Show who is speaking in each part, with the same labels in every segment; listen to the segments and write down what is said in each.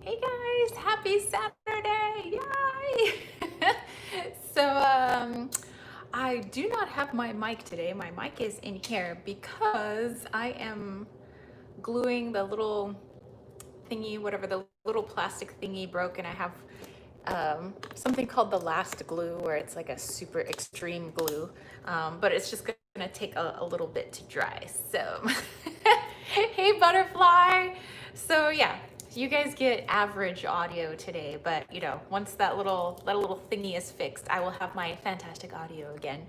Speaker 1: Hey guys, happy Saturday! Yay! so I do not have my mic today. My mic is in here because I am gluing the little thingy, whatever the little plastic thingy broke, and I have something called the last glue where it's like a super extreme glue, but it's just gonna take a little bit to dry. So, hey butterfly. So yeah, you guys get average audio today, but you know, once that little thingy is fixed, I will have my fantastic audio again.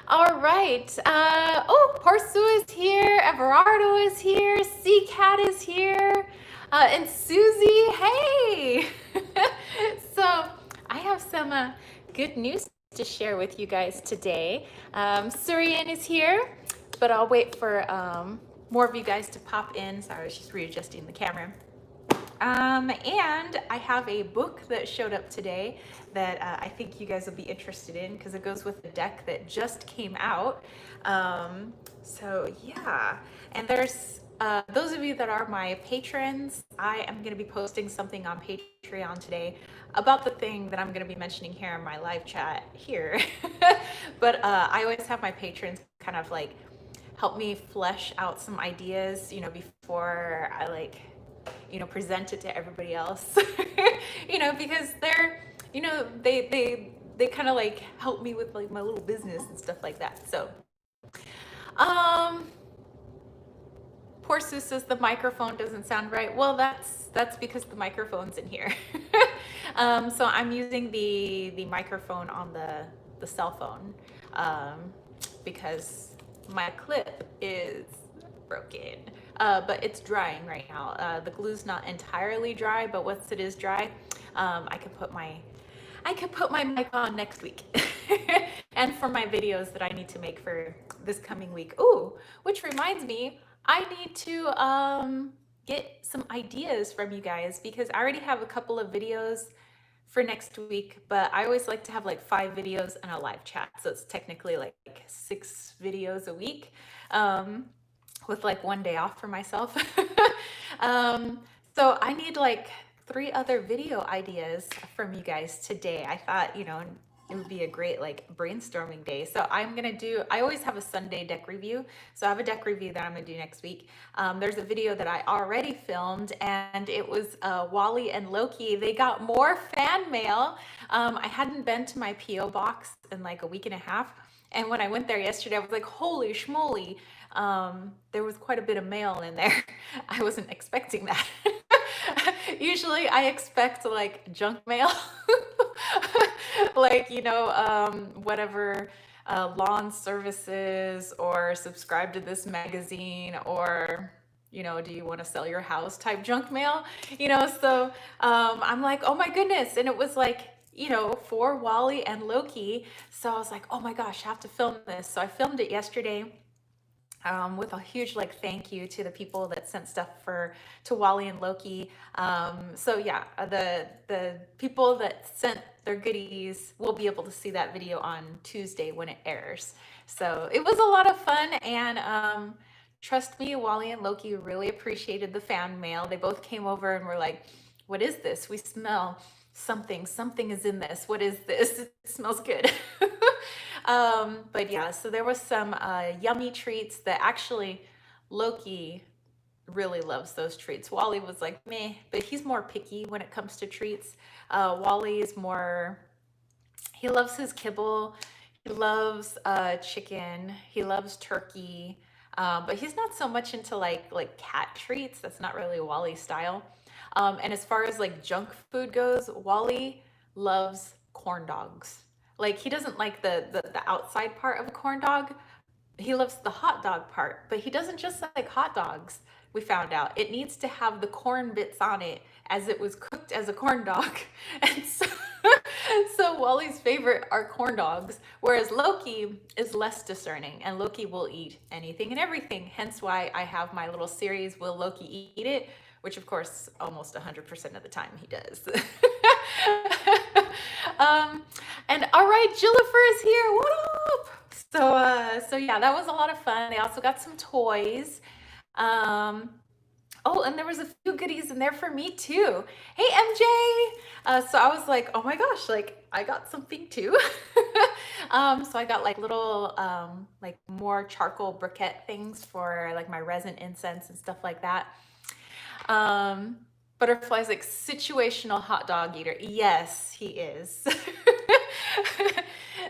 Speaker 1: All right. Oh, Porsu is here. Everardo is here. Sea Cat is here. And Susie, hey! So I have some good news to share with you guys today. Surian is here, but I'll wait for more of you guys to pop in. Sorry, I was just readjusting the camera. And I have a book that showed up today that I think you guys will be interested in because it goes with the deck that just came out. So yeah, and there's those of you that are my patrons, I am going to be posting something on Patreon today about the thing that I'm going to be mentioning here in my live chat here. But I always have my patrons kind of like help me flesh out some ideas, you know, before I present it to everybody else. Because they're, they kind of like help me with like my little business and stuff like that. So um poor Sue says the microphone doesn't sound right. Well, that's because the microphone's in here. So I'm using the microphone on the cell phone, because my clip is broken. But it's drying right now. The glue's not entirely dry, but once it is dry, I could put my mic on next week. And for my videos that I need to make for this coming week. Ooh, which reminds me, I need to get some ideas from you guys because I already have a couple of videos for next week, but I always like to have like 5 videos and a live chat. So it's technically like 6 videos a week, with like 1 day off for myself. um, so I need like 3 other video ideas from you guys today. I thought, it would be a great like brainstorming day. So I always have a Sunday deck review. So I have a deck review that I'm gonna do next week. There's a video that I already filmed and it was Wally and Loki. They got more fan mail. I hadn't been to my P.O. box in like a week and a half. And when I went there yesterday, I was like, holy schmoly. There was quite a bit of mail in there. I wasn't expecting that. Usually I expect like junk mail, like, whatever, lawn services or subscribe to this magazine or, do you want to sell your house type junk mail, so I'm like, oh my goodness. And it was like, for Wally and Loki. So I was like, oh my gosh, I have to film this. So I filmed it yesterday, with a huge like thank you to the people that sent stuff to Wally and Loki. So yeah, the people that sent their goodies will be able to see that video on Tuesday when it airs. So it was a lot of fun, and trust me, Wally and Loki really appreciated the fan mail. They both came over and were like, "What is this? We smell something. Something is in this. What is this? It smells good." But yeah, so there was some yummy treats that actually Loki really loves those treats. Wally was like, meh, but he's more picky when it comes to treats. Wally is more, he loves his kibble. He loves chicken. He loves turkey. But he's not so much into like cat treats. That's not really Wally's style. And as far as like junk food goes, Wally loves corn dogs. Like he doesn't like the outside part of a corn dog. He loves the hot dog part, but he doesn't just like hot dogs. We found out it needs to have the corn bits on it as it was cooked as a corn dog. And so Wally's favorite are corn dogs, whereas Loki is less discerning and Loki will eat anything and everything. Hence why I have my little series, Will Loki Eat It? Which of course, almost 100% of the time he does. um, and all right, Jillifer is here. What up? So yeah, that was a lot of fun. They also got some toys. Um, Oh, and there was a few goodies in there for me too. Hey, MJ. So I was like, oh my gosh, like I got something too. So I got like little, like more charcoal briquette things for like my resin incense and stuff like that. Um, Butterfly's like situational hot dog eater. Yes, he is.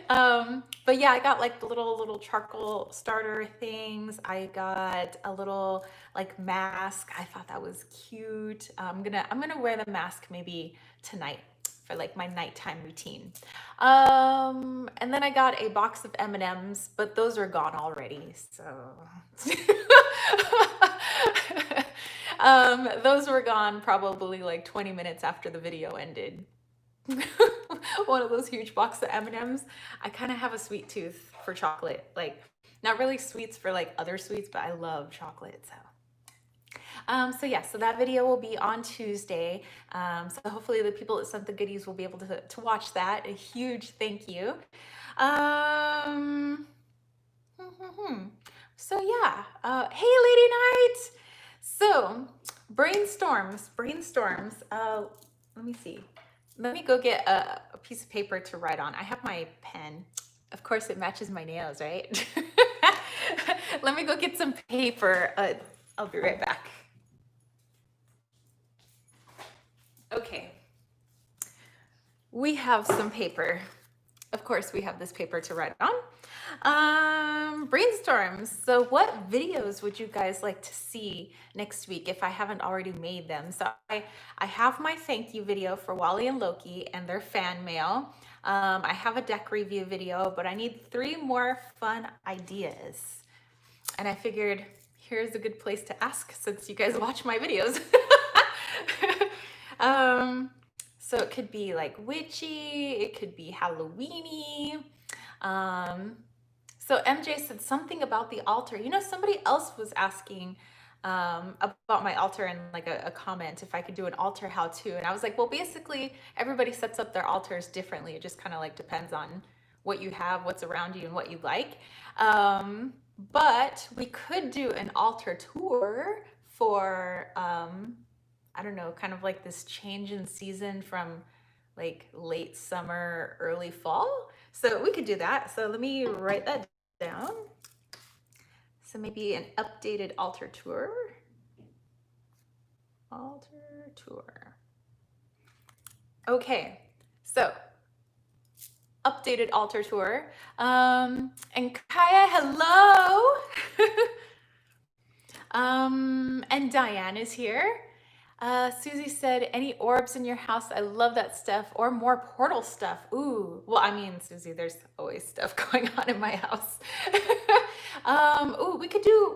Speaker 1: But yeah, I got like the little charcoal starter things. I got a little like mask. I thought that was cute. I'm gonna wear the mask maybe tonight for like my nighttime routine. And then I got a box of M&Ms, but those are gone already. So those were gone probably like 20 minutes after the video ended. One of those huge boxes of M&Ms. I kind of have a sweet tooth for chocolate. Like, not really sweets for like other sweets, but I love chocolate. So yeah, so that video will be on Tuesday. So hopefully the people that sent the goodies will be able to watch that. A huge thank you. Um, so yeah, hey Lady Night. So brainstorms. Let me see. Let me go get a piece of paper to write on. I have my pen. Of course, it matches my nails, right? Let me go get some paper. I'll be right back. Okay. We have some paper. Of course, we have this paper to write on. Brainstorms. So what videos would you guys like to see next week if I haven't already made them? So I have my thank you video for Wally and Loki and their fan mail. I have a deck review video, but I need 3 more fun ideas. And I figured here's a good place to ask since you guys watch my videos. So it could be like witchy, it could be Halloweeny. So MJ said something about the altar. You know, somebody else was asking about my altar in like a comment if I could do an altar how to. And I was like, well, basically everybody sets up their altars differently. It just kind of like depends on what you have, what's around you, and what you like. But we could do an altar tour for I don't know, kind of like this change in season from like late summer, early fall. So we could do that. So let me write that down. So maybe an updated altar tour. Altar tour. Okay, so updated altar tour. And Kaya, hello. And Diane is here. Susie said, any orbs in your house? I love that stuff. Or more portal stuff. Ooh. Well, I mean, Susie, there's always stuff going on in my house. Ooh, we could do,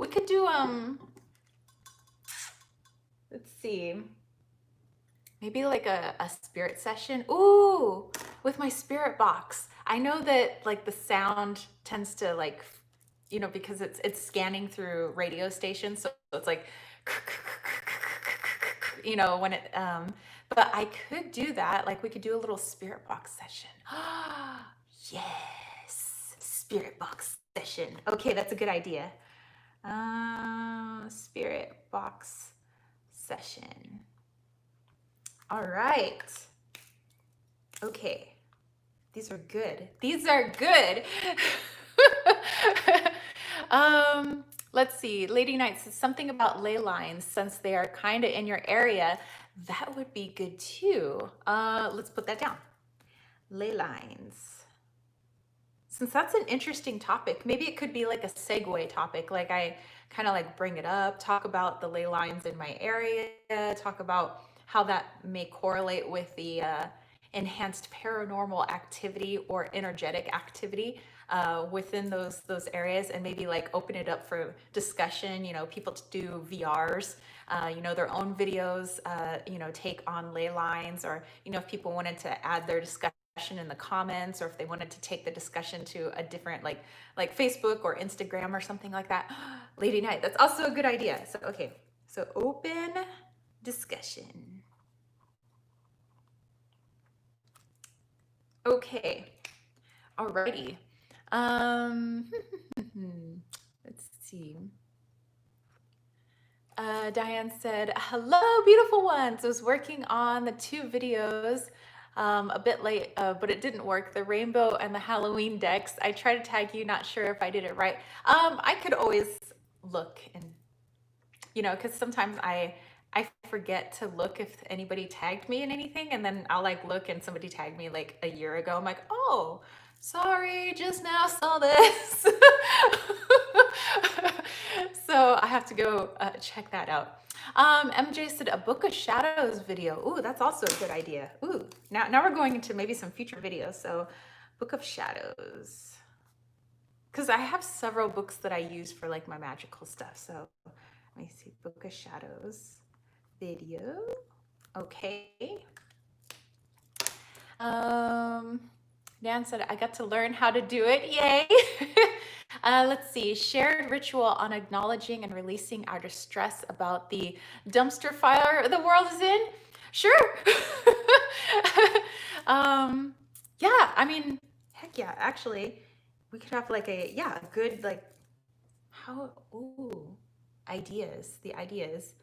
Speaker 1: let's see. Maybe like a spirit session. Ooh, with my spirit box. I know that like the sound tends to like, you know, because it's scanning through radio stations. So it's like, you know, when it, but I could do that. Like we could do a little spirit box session. Yes, spirit box session. Okay, that's a good idea. Spirit box session. All right. Okay. These are good. These are good. Let's see. Lady Knight says something about ley lines since they are kind of in your area. That would be good too. Let's put that down. Ley lines. Since that's an interesting topic, maybe it could be like a segue topic. Like I kind of like bring it up, talk about the ley lines in my area, talk about how that may correlate with the enhanced paranormal activity or energetic activity within those areas, and maybe like open it up for discussion. You know, people to do VRs, you know, their own videos, you know, take on ley lines, or you know, if people wanted to add their discussion in the comments, or if they wanted to take the discussion to a different like Facebook or Instagram or something like that. Lady Night, that's also a good idea. So okay, so open discussion. Okay, alrighty. Let's see. Diane said, hello, beautiful ones. I was working on the 2 videos a bit late, but it didn't work. The rainbow and the Halloween decks. I tried to tag you, not sure if I did it right. I could always look and, because sometimes I forget to look if anybody tagged me in anything, and then I'll like look and somebody tagged me like a year ago. I'm like, oh, sorry, just now saw this. So I have to go check that out. MJ said a Book of Shadows video. Ooh, that's also a good idea. Ooh, now we're going into maybe some future videos. So Book of Shadows. Because I have several books that I use for like my magical stuff. So let me see, Book of Shadows video. Okay. Dan said, I got to learn how to do it. Yay. Let's see. Shared ritual on acknowledging and releasing our distress about the dumpster fire the world is in. Sure. Yeah, I mean, heck yeah. Actually, we could have like a good like ideas. The ideas.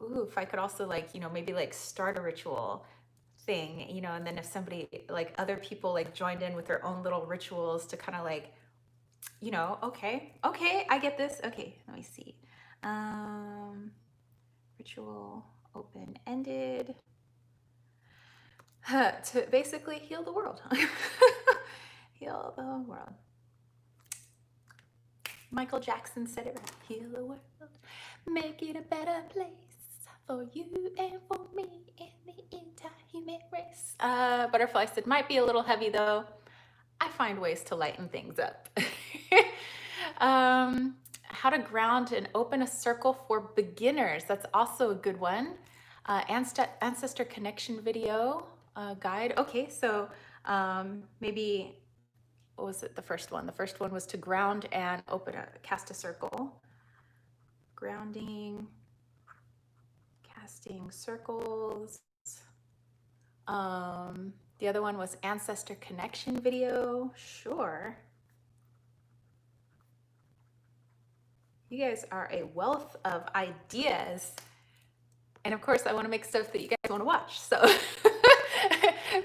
Speaker 1: Ooh, if I could also like, maybe like start a ritual thing, and then if somebody like other people like joined in with their own little rituals to kind of like, okay, I get this. Okay, let me see. Ritual open-ended to basically heal the world. Heal the world. Michael Jackson said it right. Heal the world, make it a better place for you and for me and the entire human race. Butterfly said, might be a little heavy though. I find ways to lighten things up. How to ground and open a circle for beginners. That's also a good one. Ancestor connection video guide. Okay, so maybe, what was it, the first one? The first one was to ground and cast a circle. Grounding, casting circles. The other one was ancestor connection video. Sure. You guys are a wealth of ideas. And of course, I want to make stuff that you guys want to watch. So,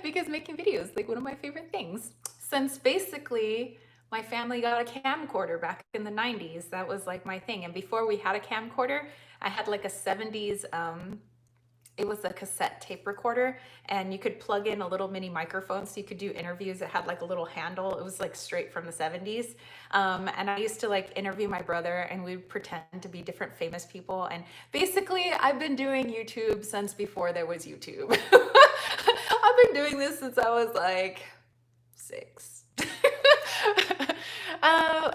Speaker 1: because making videos is like one of my favorite things. Since basically my family got a camcorder back in the 90s, that was like my thing. And before we had a camcorder, I had like a 70s, it was a cassette tape recorder, and you could plug in a little mini microphone so you could do interviews. It had like a little handle. It was like straight from the 70s. And I used to like interview my brother, and we'd pretend to be different famous people. And basically I've been doing YouTube since before there was YouTube. I've been doing this since I was like 6.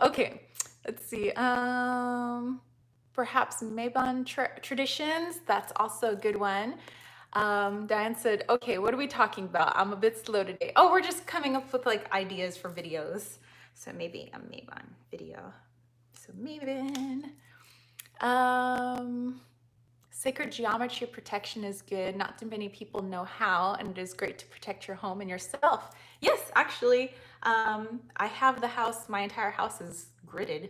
Speaker 1: Okay, let's see. Perhaps Mabon traditions. That's also a good one. Diane said, okay, what are we talking about? I'm a bit slow today. Oh, we're just coming up with like ideas for videos. So maybe a Mabon video. So Mabon. Sacred geometry protection is good. Not too many people know how, and it is great to protect your home and yourself. Yes, actually, I have the house, my entire house is gridded.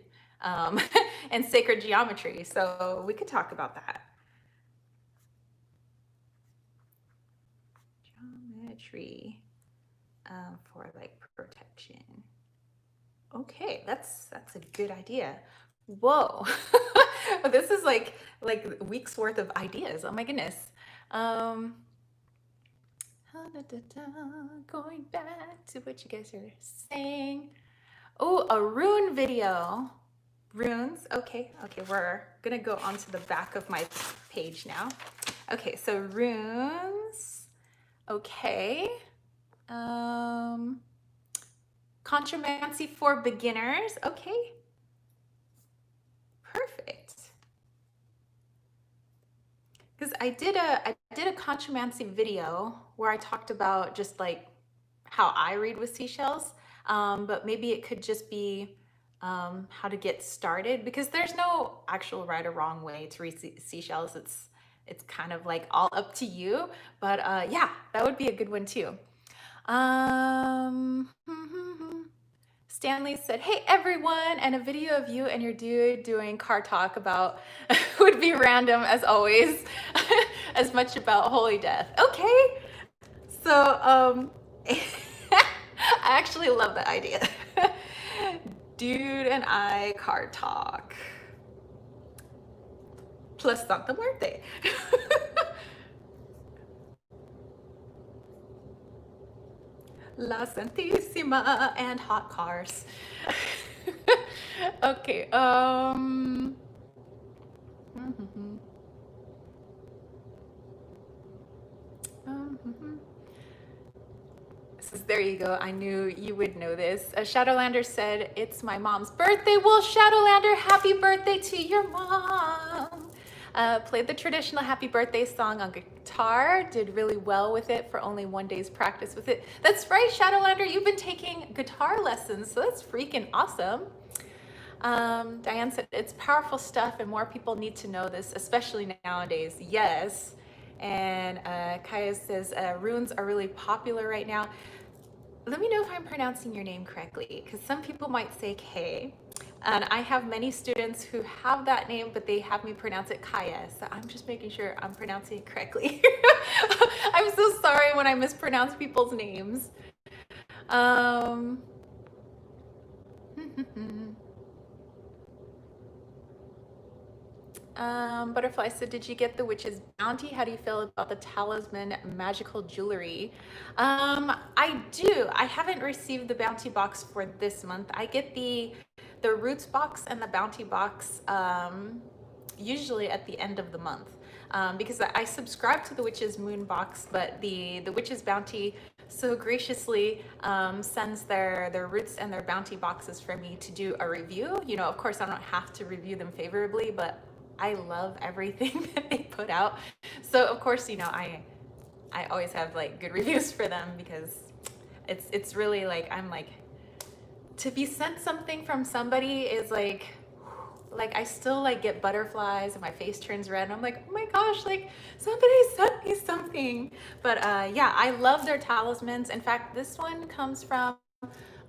Speaker 1: And sacred geometry. So we could talk about that. Geometry for like protection. Okay, that's a good idea. Whoa, this is like weeks worth of ideas. Oh my goodness. Going back to what you guys are saying. Oh, a rune video. Runes. Okay, we're gonna go onto the back of my page now. Okay, so runes. Okay. Contromancy for beginners. Okay. Perfect. Because I did a contromancy video where I talked about just like how I read with seashells, but maybe it could just be how to get started, because there's no actual right or wrong way to read seashells. It's kind of like all up to you, but yeah, that would be a good one too. Stanley said, hey everyone, and a video of you and your dude doing car talk about would would be random as always, as much about holy death. Okay, so I actually love that idea. Dude and I card talk plus Santa Muerte. La Santísima and hot cars. Okay, mhm, mhm. There you go. I knew you would know this. Shadowlander said, it's my mom's birthday. Well, Shadowlander, happy birthday to your mom. Played the traditional happy birthday song on guitar. Did really well with it for only 1 day's practice with it. That's right, Shadowlander. You've been taking guitar lessons, so that's freaking awesome. Diane said, it's powerful stuff and more people need to know this, especially nowadays. Yes. And Kaya says, runes are really popular right now. Let me know if I'm pronouncing your name correctly, because some people might say Kay. And I have many students who have that name, but they have me pronounce it Kaya. So I'm just making sure I'm pronouncing it correctly. I'm so sorry when I mispronounce people's names. Butterfly said, did you get the witch's bounty? How do you feel about the talisman magical jewelry? I do. I haven't received the bounty box for this month. I get the roots box and the bounty box usually at the end of the month, because I subscribe to the witch's moon box, but the witch's bounty so graciously sends their roots and their bounty boxes for me to do a review. You know, of course, I don't have to review them favorably, but I love everything that they put out. So of course, you know, I always have like good reviews for them, because it's really like, I'm like, to be sent something from somebody is like I still like get butterflies and my face turns red and I'm like, oh my gosh, like somebody sent me something. But yeah, I love their talismans. In fact, this one comes from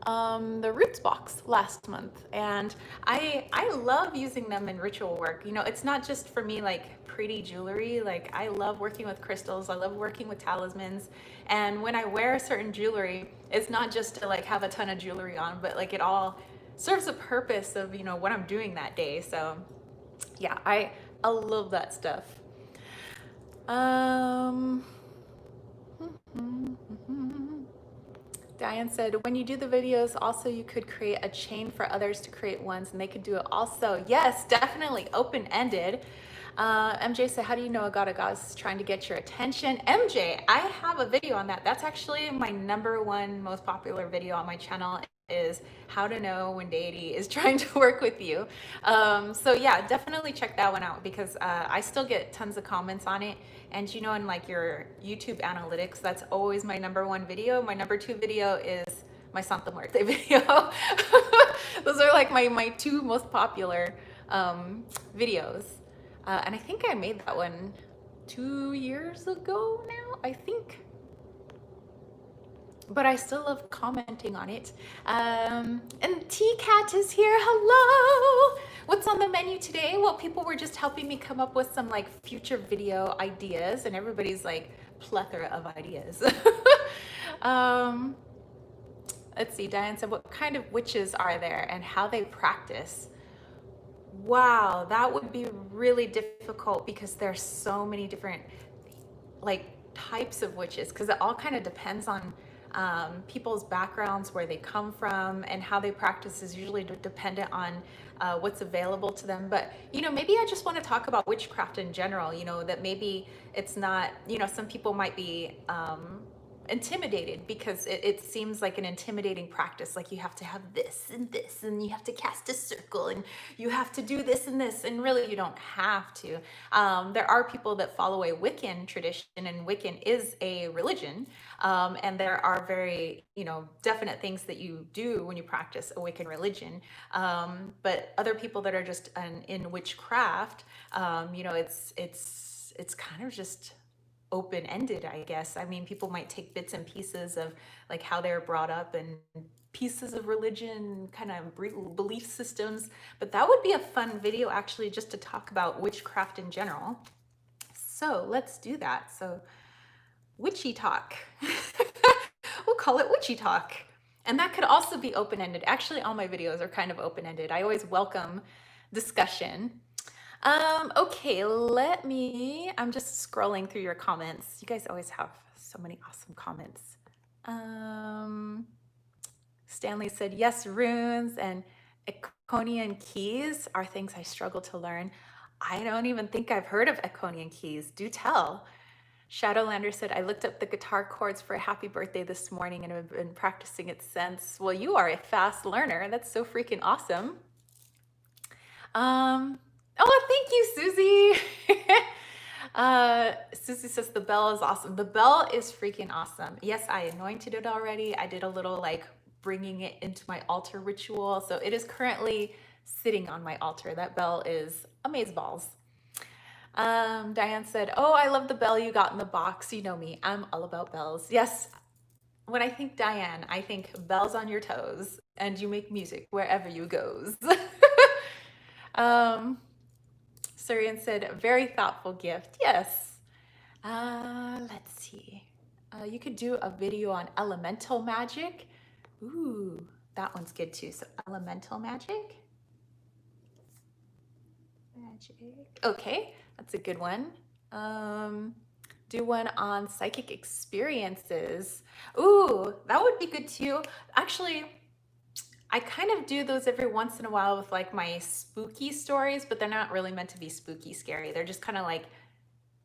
Speaker 1: the roots box last month, and I love using them in ritual work. You know, it's not just for me like pretty jewelry. Like, I love working with crystals, I love working with talismans, and when I wear a certain jewelry, it's not just to like have a ton of jewelry on, but like it all serves a purpose of, you know, what I'm doing that day. So yeah, I love that stuff. Diane said, when you do the videos, also you could create a chain for others to create ones and they could do it also. Yes, definitely open-ended. MJ said, how do you know a god is trying to get your attention? MJ, I have a video on that. That's actually my #1 most popular video on my channel, is how to know when deity is trying to work with you. So yeah, definitely check that one out, because I still get tons of comments on it. And you know, in like your YouTube analytics, that's always my #1 video. My #2 video is my Santa Muerte video. Those are like my 2 most popular videos. And I think I made that one 2 years ago now, I think. But I still love commenting on it. And T-Cat is here. Hello. What's on the menu today? Well, people were just helping me come up with some like future video ideas, and everybody's like plethora of ideas. Let's see. Diane said, what kind of witches are there and how they practice? Wow, that would be really difficult, because there's so many different like types of witches, because it all kind of depends on people's backgrounds, where they come from, and how they practice is usually dependent on what's available to them. But you know, maybe I just want to talk about witchcraft in general. You know, that maybe it's not, you know, some people might be intimidated, because it seems like an intimidating practice. Like, you have to have this and this, and you have to cast a circle, and you have to do this and this, and really you don't have to. There are people that follow a Wiccan tradition, and Wiccan is a religion, and there are very, you know, definite things that you do when you practice a Wiccan religion. But other people that are just in witchcraft, you know, it's kind of just open-ended, I guess. I mean, people might take bits and pieces of like how they were brought up and pieces of religion, kind of belief systems, but that would be a fun video actually just to talk about witchcraft in general. So let's do that. So witchy talk. We'll call it witchy talk. And that could also be open-ended. Actually, all my videos are kind of open-ended. I always welcome discussion. Okay, I'm just scrolling through your comments. You guys always have so many awesome comments. Stanley said, yes, runes and Iconian keys are things I struggle to learn. I don't even think I've heard of Iconian keys. Do tell. Shadowlander said, I looked up the guitar chords for a happy birthday this morning and have been practicing it since. Well, you are a fast learner. That's so freaking awesome. Oh, thank you, Susie. Susie says the bell is awesome. The bell is freaking awesome. Yes, I anointed it already. I did a little like bringing it into my altar ritual. So it is currently sitting on my altar. That bell is amazeballs. Diane said, oh, I love the bell you got in the box. You know me, I'm all about bells. Yes, when I think Diane, I think bells on your toes and you make music wherever you goes. Surian said, very thoughtful gift. Yes. Let's see. You could do a video on elemental magic. Ooh, that one's good too. So elemental magic. Okay, that's a good one. Do one on psychic experiences. Ooh, that would be good too. Actually, I kind of do those every once in a while with like my spooky stories, but they're not really meant to be spooky scary. They're just kind of like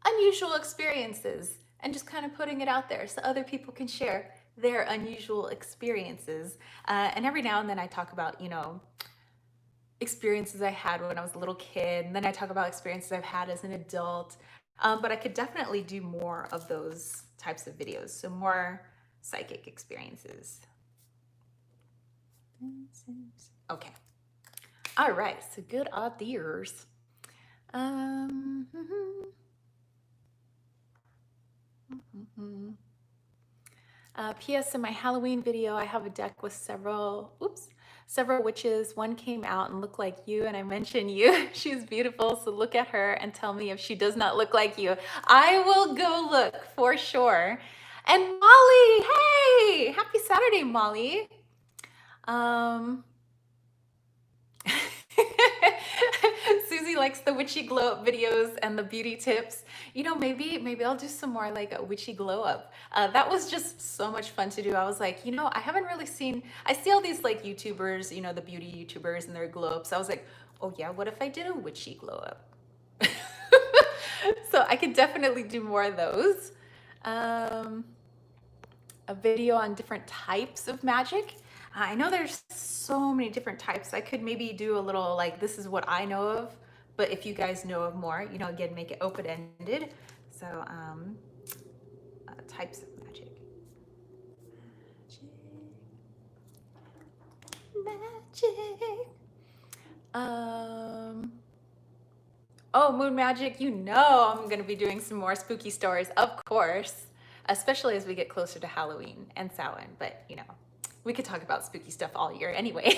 Speaker 1: unusual experiences and just kind of putting it out there so other people can share their unusual experiences. And every now and then I talk about, you know, experiences I had when I was a little kid, and then I talk about experiences I've had as an adult. But I could definitely do more of those types of videos, so more psychic experiences. Okay. All right, so good ideas. P.S. In my Halloween video, I have a deck with several witches. One came out and looked like you, and I mentioned you. She's beautiful, so look at her and tell me if she does not look like you. I will go look for sure. And Molly, hey, happy Saturday, Molly. Susie likes the witchy glow up videos and the beauty tips. You know, maybe I'll do some more like a witchy glow up. That was just so much fun to do. I was like, you know, I haven't really seen, I see all these like YouTubers, you know, the beauty YouTubers and their glow ups. I was like, oh yeah, what if I did a witchy glow up? So I could definitely do more of those. A video on different types of magic. I know there's so many different types. I could maybe do a little like, this is what I know of, but if you guys know of more, you know, again, make it open-ended. So types of magic. Magic. Oh, moon magic, you know I'm gonna be doing some more spooky stories, of course, especially as we get closer to Halloween and Samhain, but you know, we could talk about spooky stuff all year anyway.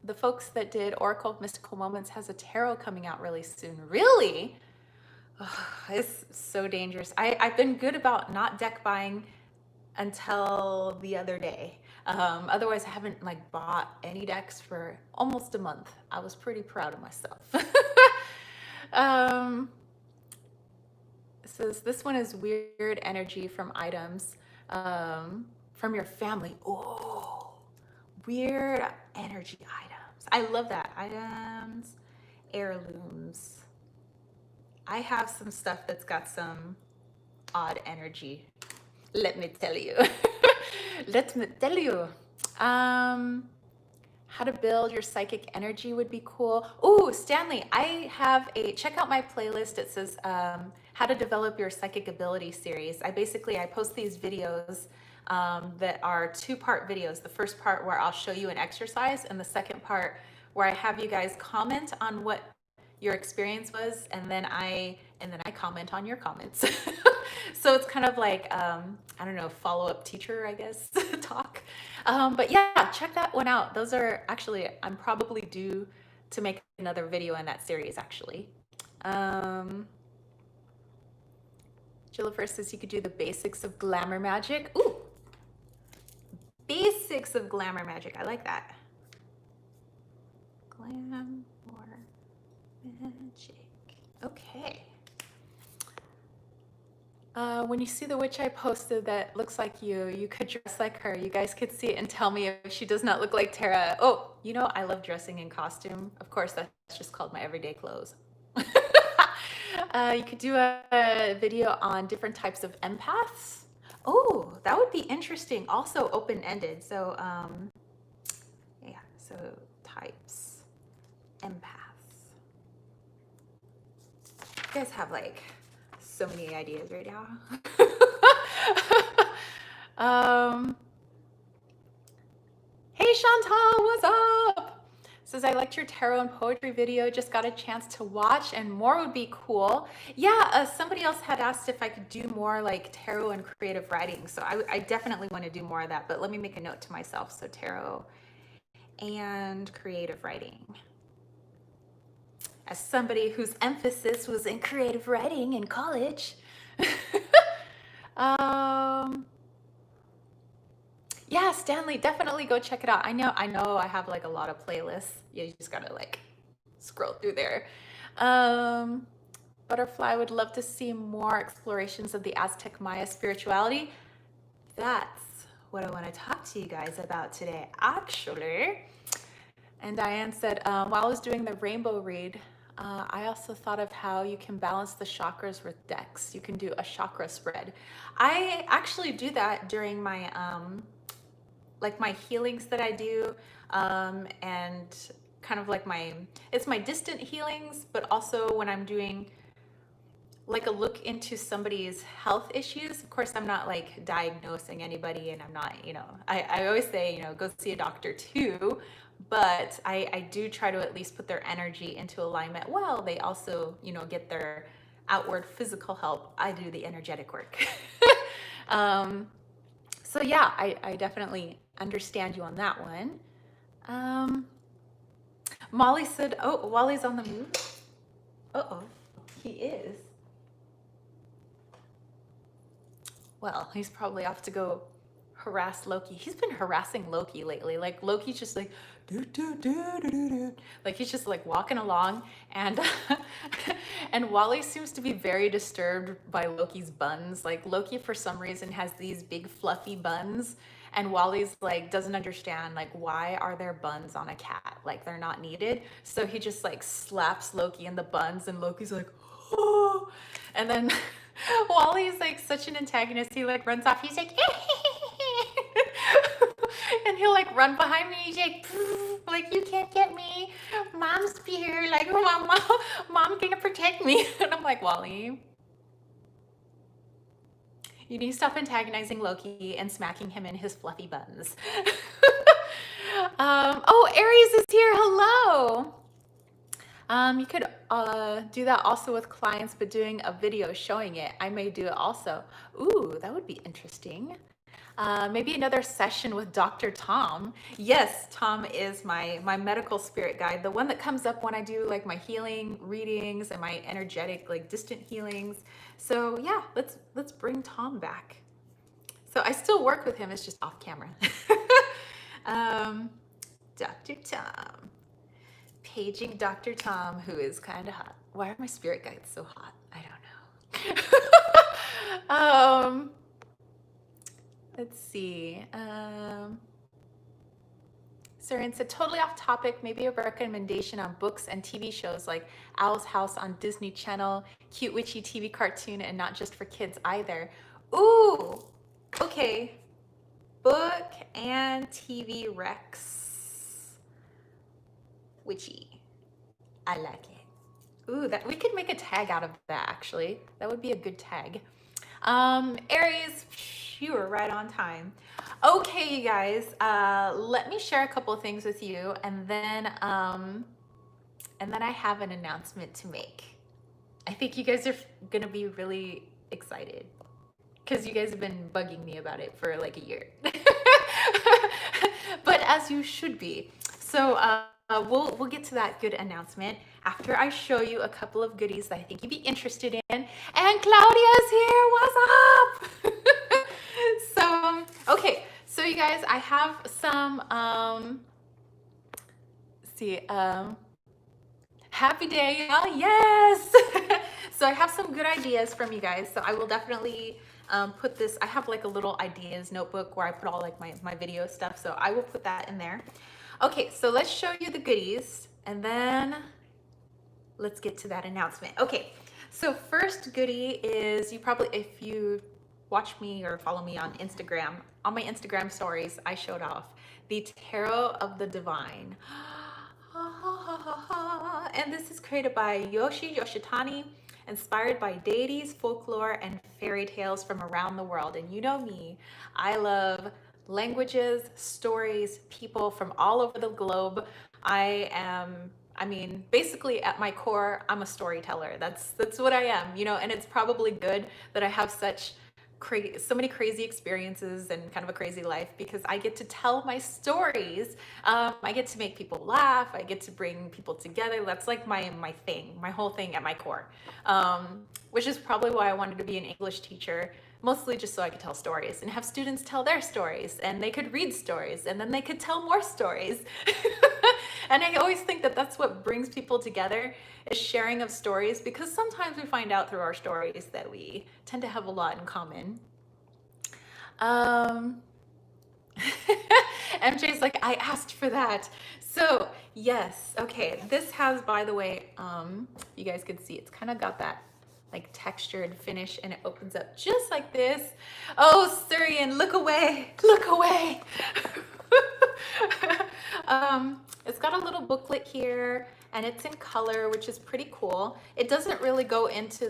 Speaker 1: The folks that did Oracle of Mystical Moments has a tarot coming out really soon. Really? Oh, it's so dangerous. I've been good about not deck buying until the other day. Otherwise, I haven't like bought any decks for almost a month. I was pretty proud of myself. It says this one is weird energy from items from your family. Oh, weird energy items. I love that. Items, heirlooms. I have some stuff that's got some odd energy. Let me tell you. Let me tell you. How to build your psychic energy would be cool. Oh, Stanley, I have check out my playlist. It says how to develop your psychic ability series. I post these videos that are 2-part videos. The first part where I'll show you an exercise, and the second part where I have you guys comment on what your experience was, and then I comment on your comments. So it's kind of like I don't know, follow-up teacher, I guess, talk. But yeah, check that one out. Those are actually, I'm probably due to make another video in that series actually. Jillifer says you could do the basics of glamour magic. Ooh, basics of glamour magic. I like that. Glamour magic. Okay. When you see the witch I posted that looks like you could dress like her. You guys could see it and tell me if she does not look like Tara. Oh, you know, I love dressing in costume. Of course, that's just called my everyday clothes. You could do a video on different types of empaths. Oh, that would be interesting. Also open-ended. So, yeah, so types, empaths. You guys have like so many ideas right now. Hey Chantal, what's up? Says, I liked your tarot and poetry video, just got a chance to watch, and more would be cool. Yeah, somebody else had asked if I could do more like tarot and creative writing. So I definitely want to do more of that, but let me make a note to myself. So tarot and creative writing. As somebody whose emphasis was in creative writing in college. Yeah, Stanley, definitely go check it out. I know I have like a lot of playlists. Yeah, you just gotta like scroll through there. Butterfly would love to see more explorations of the Aztec Maya spirituality. That's what I want to talk to you guys about today, actually. And Diane said, while I was doing the rainbow read, I also thought of how you can balance the chakras with decks. You can do a chakra spread. I actually do that during my like my healings that I do, and kind of like it's my distant healings, but also when I'm doing like a look into somebody's health issues. Of course, I'm not like diagnosing anybody, and I'm not, you know, I always say, you know, go see a doctor too, but I do try to at least put their energy into alignment. Well, they also, you know, get their outward physical help. I do the energetic work. So yeah, I definitely understand you on that one. Molly said, oh, Wally's on the move. Uh-oh, he is. Well, he's probably off to go harass Loki. He's been harassing Loki lately. Like Loki's just like, do, do, do, do, do, do. Like he's just like walking along, and and Wally seems to be very disturbed by Loki's buns. Like Loki for some reason has these big fluffy buns, and Wally's like doesn't understand like why are there buns on a cat? Like they're not needed. So he just like slaps Loki in the buns, and Loki's like, oh, and then Wally's like such an antagonist. He like runs off. He's like, and he'll like run behind me. He's like, you can't get me. Mom's here. Like, mom gonna protect me. And I'm like, Wally, you need to stop antagonizing Loki and smacking him in his fluffy buns. Oh, Aries is here. Hello. You could do that also with clients, but doing a video showing it. I may do it also. Ooh, that would be interesting. Maybe another session with Dr. Tom. Yes, Tom is my medical spirit guide, the one that comes up when I do like my healing readings and my energetic like distant healings. So yeah, let's bring Tom back. So I still work with him, it's just off camera. Dr. Tom. Paging Dr. Tom, who is kind of hot. Why are my spirit guides so hot? I don't know. Let's see. Saren said, totally off topic, maybe a recommendation on books and TV shows like Owl's House on Disney Channel, cute witchy TV cartoon, and not just for kids either. Ooh, okay. Book and TV Rex. Witchy. I like it. Ooh, that we could make a tag out of that actually. That would be a good tag. Aries, you were right on time. Okay, you guys, let me share a couple of things with you, and then and then I have an announcement to make. I think you guys are gonna be really excited because you guys have been bugging me about it for like a year. But as you should be. So we'll get to that good announcement after I show you a couple of goodies that I think you'd be interested in. And Claudia's here. What's up? So okay, so you guys, I have some happy day. Oh yes. So I have some good ideas from you guys. So I will definitely put this, I have like a little ideas notebook where I put all like my video stuff. So I will put that in there. Okay, so let's show you the goodies and then let's get to that announcement. Okay, so first goodie is, you probably, if you watch me or follow me on Instagram, on my Instagram stories, I showed off the Tarot of the Divine. And this is created by Yoshi Yoshitani, inspired by deities, folklore, and fairy tales from around the world. And you know me, I love languages, stories, people from all over the globe. I mean, basically at my core, I'm a storyteller. That's what I am, you know, and it's probably good that I have so many crazy experiences and kind of a crazy life because I get to tell my stories. I get to make people laugh. I get to bring people together. That's like my thing, my whole thing at my core, which is probably why I wanted to be an English teacher, mostly just so I could tell stories and have students tell their stories, and they could read stories and then they could tell more stories. And I always think that that's what brings people together, is sharing of stories, because sometimes we find out through our stories that we tend to have a lot in common. MJ's like, I asked for that. So yes, okay, this has, by the way, you guys can see it's kind of got that like textured finish, and it opens up just like this. Oh, Syrian, look away, look away. It's got a little booklet here, and it's in color, which is pretty cool. It doesn't really go into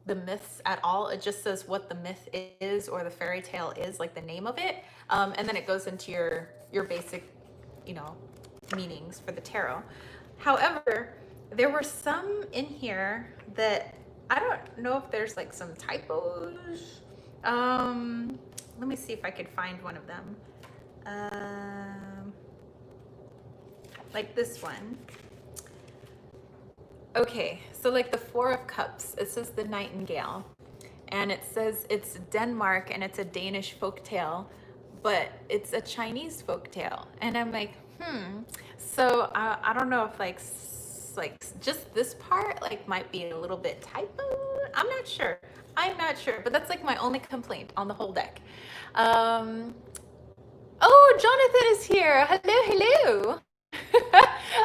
Speaker 1: the myths at all. It just says what the myth is, or the fairy tale is, like the name of it, and then it goes into your basic, you know, meanings for the tarot. However, there were some in here that I don't know if there's like some typos. Let me see if I could find one of them. Like this one. Okay, so like the Four of Cups, it says the Nightingale, and it says it's Denmark and it's a Danish folktale, but it's a Chinese folktale. And I'm like, so I don't know if like just this part like might be a little bit typo. I'm not sure, but that's like my only complaint on the whole deck. Oh, Jonathan is here. Hello.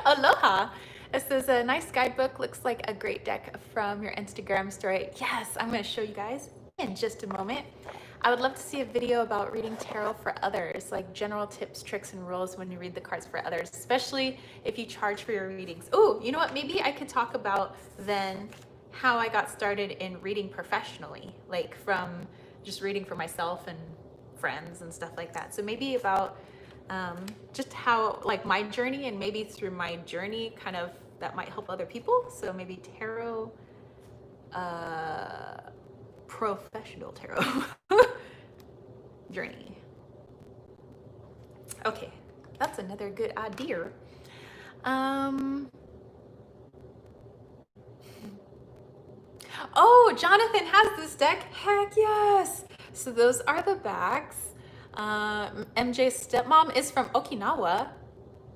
Speaker 1: Aloha. It says a nice guidebook, looks like a great deck from your Instagram story. Yes, I'm going to show you guys in just a moment. I would love to see a video about reading tarot for others, like general tips, tricks, and rules when you read the cards for others, especially if you charge for your readings. Oh, you know what? Maybe I could talk about then how I got started in reading professionally, like from just reading for myself and friends and stuff like that. So maybe about just how, like, my journey, and maybe through my journey kind of that might help other people. So maybe tarot, professional tarot journey. Okay, that's another good idea. Oh, Jonathan has this deck. Heck yes. So those are the backs. MJ's stepmom is from Okinawa.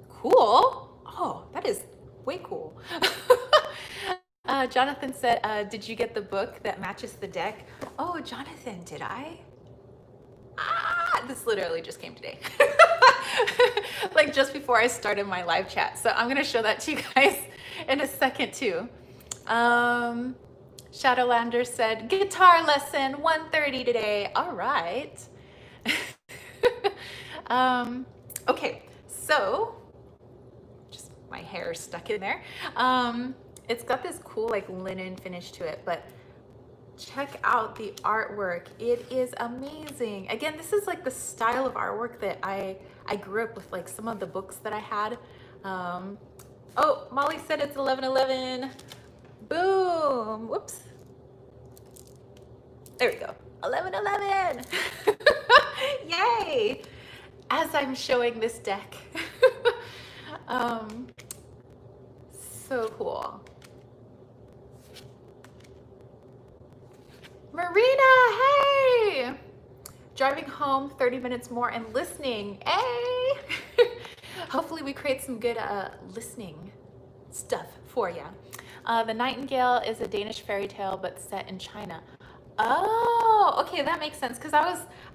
Speaker 1: Cool. Oh, that is way cool. Jonathan said, did you get the book that matches the deck? Oh, Jonathan, did I? This literally just came today. Like just before I started my live chat. So I'm gonna show that to you guys in a second too. Shadowlander said, guitar lesson 1:30 today. All right. Okay, so just my hair stuck in there. It's got this cool like linen finish to it, but check out the artwork. It is amazing. Again, this is like the style of artwork that I grew up with, like some of the books that I had. Oh, Molly said it's 11:11. Boom. Whoops. There we go. 11:11. Yay. As I'm showing this deck. um, so cool. Marina, hey! Driving home 30 minutes more and listening. Hey! Hopefully we create some good listening stuff for you. The Nightingale is a Danish fairy tale but set in China. Oh, okay, that makes sense. Because I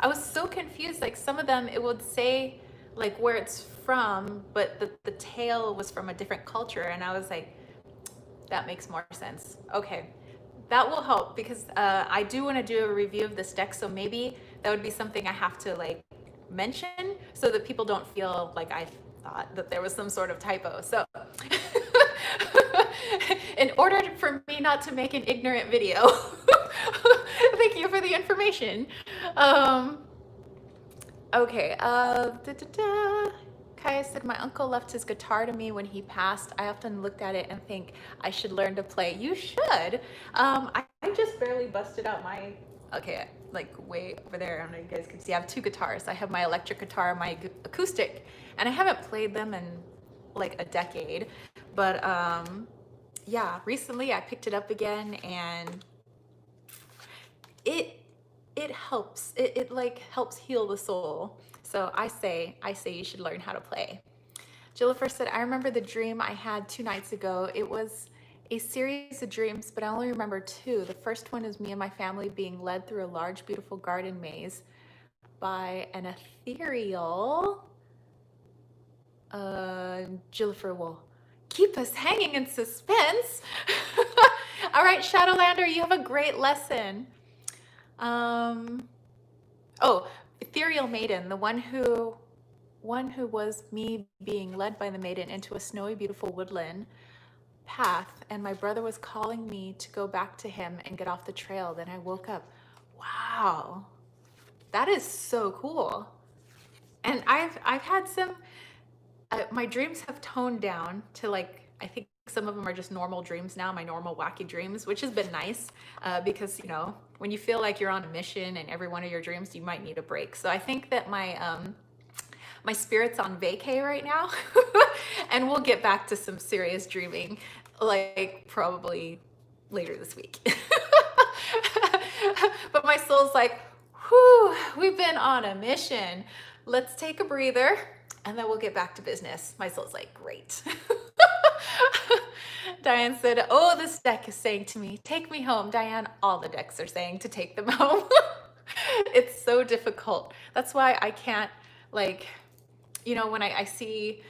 Speaker 1: was so confused. Like some of them, it would say like where it's from, but the tale was from a different culture, and I was like, that makes more sense. Okay, that will help because I do want to do a review of this deck, so maybe that would be something I have to like mention so that people don't feel like I thought that there was some sort of typo. So in order for me not to make an ignorant video, thank you for the information. Okay, Kaya said, my uncle left his guitar to me when he passed. I often looked at it and think I should learn to play. You should. I just barely busted out my, okay, like way over there. I don't know if you guys can see. I have two guitars. I have my electric guitar and my acoustic, and I haven't played them in like a decade. But yeah, recently I picked it up again, and it helps. It like helps heal the soul. So I say you should learn how to play. Jillifer said, I remember the dream I had 2 nights ago. It was a series of dreams, but I only remember two. The first one is me and my family being led through a large, beautiful garden maze by an ethereal Jillifer will keep us hanging in suspense. All right, Shadowlander, you have a great lesson. Oh, ethereal maiden, the one who was me being led by the maiden into a snowy, beautiful woodland path, and my brother was calling me to go back to him and get off the trail. Then I woke up. Wow, that is so cool. And I've had some. My dreams have toned down to like, I think some of them are just normal dreams now, my normal wacky dreams, which has been nice because, you know, when you feel like you're on a mission and every one of your dreams, you might need a break. So I think that my spirit's on vacay right now and we'll get back to some serious dreaming, like probably later this week. But my soul's like, whew, we've been on a mission. Let's take a breather and then we'll get back to business. My soul's like, great. Diane said, oh, this deck is saying to me, take me home. Diane, all the decks are saying to take them home. It's so difficult. That's why I can't, like, you know, when I see,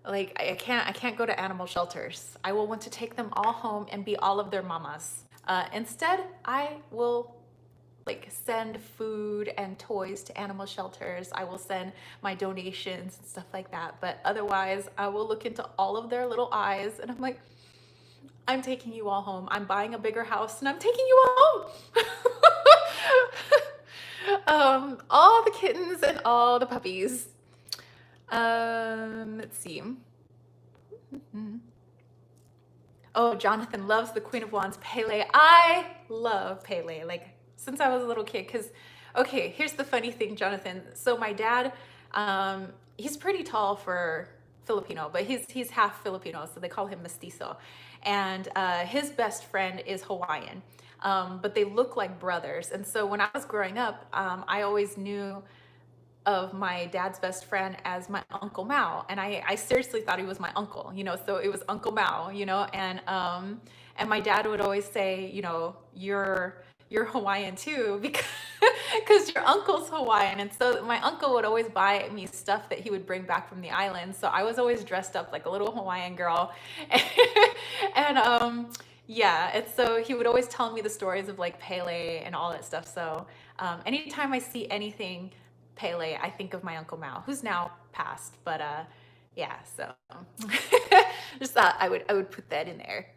Speaker 1: like, I can't go to animal shelters. I will want to take them all home and be all of their mamas. Instead, I will like send food and toys to animal shelters. I will send my donations and stuff like that. But otherwise, I will look into all of their little eyes and I'm like, I'm taking you all home. I'm buying a bigger house and I'm taking you all home. All the kittens and all the puppies. Let's see. Oh, Jonathan loves the Queen of Wands, Pele. I love Pele, like since I was a little kid. Because, okay, here's the funny thing, Jonathan. So my dad, he's pretty tall for Filipino, but he's half Filipino, so they call him mestizo. And his best friend is Hawaiian, but they look like brothers. And so when I was growing up, I always knew of my dad's best friend as my Uncle Mao. And I seriously thought he was my uncle, you know, so it was Uncle Mao, you know, and my dad would always say, you know, you're Hawaiian too, because your uncle's Hawaiian. And so my uncle would always buy me stuff that he would bring back from the island. So I was always dressed up like a little Hawaiian girl. And yeah, and so he would always tell me the stories of like Pele and all that stuff. So anytime I see anything Pele, I think of my Uncle Mao, who's now passed, but yeah, so just thought I would put that in there.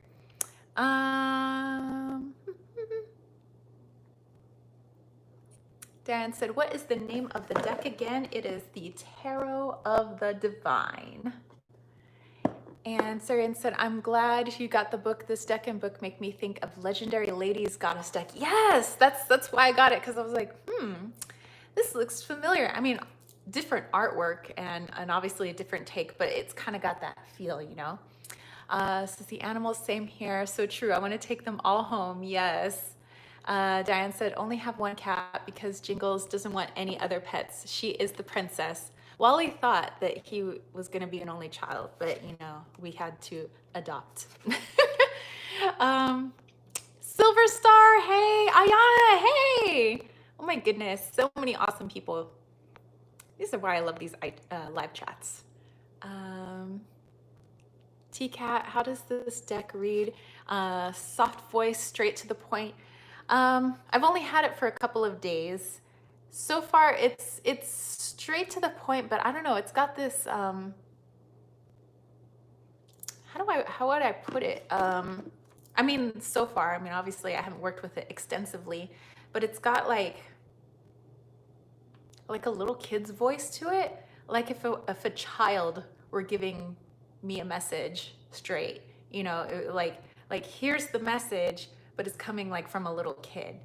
Speaker 1: Dan said, what is the name of the deck again? It is the Tarot of the Divine. And Sarian said, I'm glad you got the book. This deck and book make me think of Legendary Ladies Goddess deck. Yes, that's why I got it, because I was like, this looks familiar. I mean, different artwork and obviously a different take, but it's kind of got that feel, you know? So the animals, same here. So true. I want to take them all home. Yes. Diane said, only have one cat because Jingles doesn't want any other pets. She is the princess. Wally thought that he was going to be an only child, but you know, we had to adopt. Silver Star, hey. Ayana, hey. Oh my goodness, so many awesome people. These are why I love these live chats. T-Cat, how does this deck read? Soft voice, straight to the point. I've only had it for a couple of days. So far, it's straight to the point, but I don't know. It's got this. How would I put it? I mean, so far, I mean, obviously, I haven't worked with it extensively, but it's got like a little kid's voice to it, like if a child were giving me a message straight, you know, like here's the message, but it's coming like from a little kid.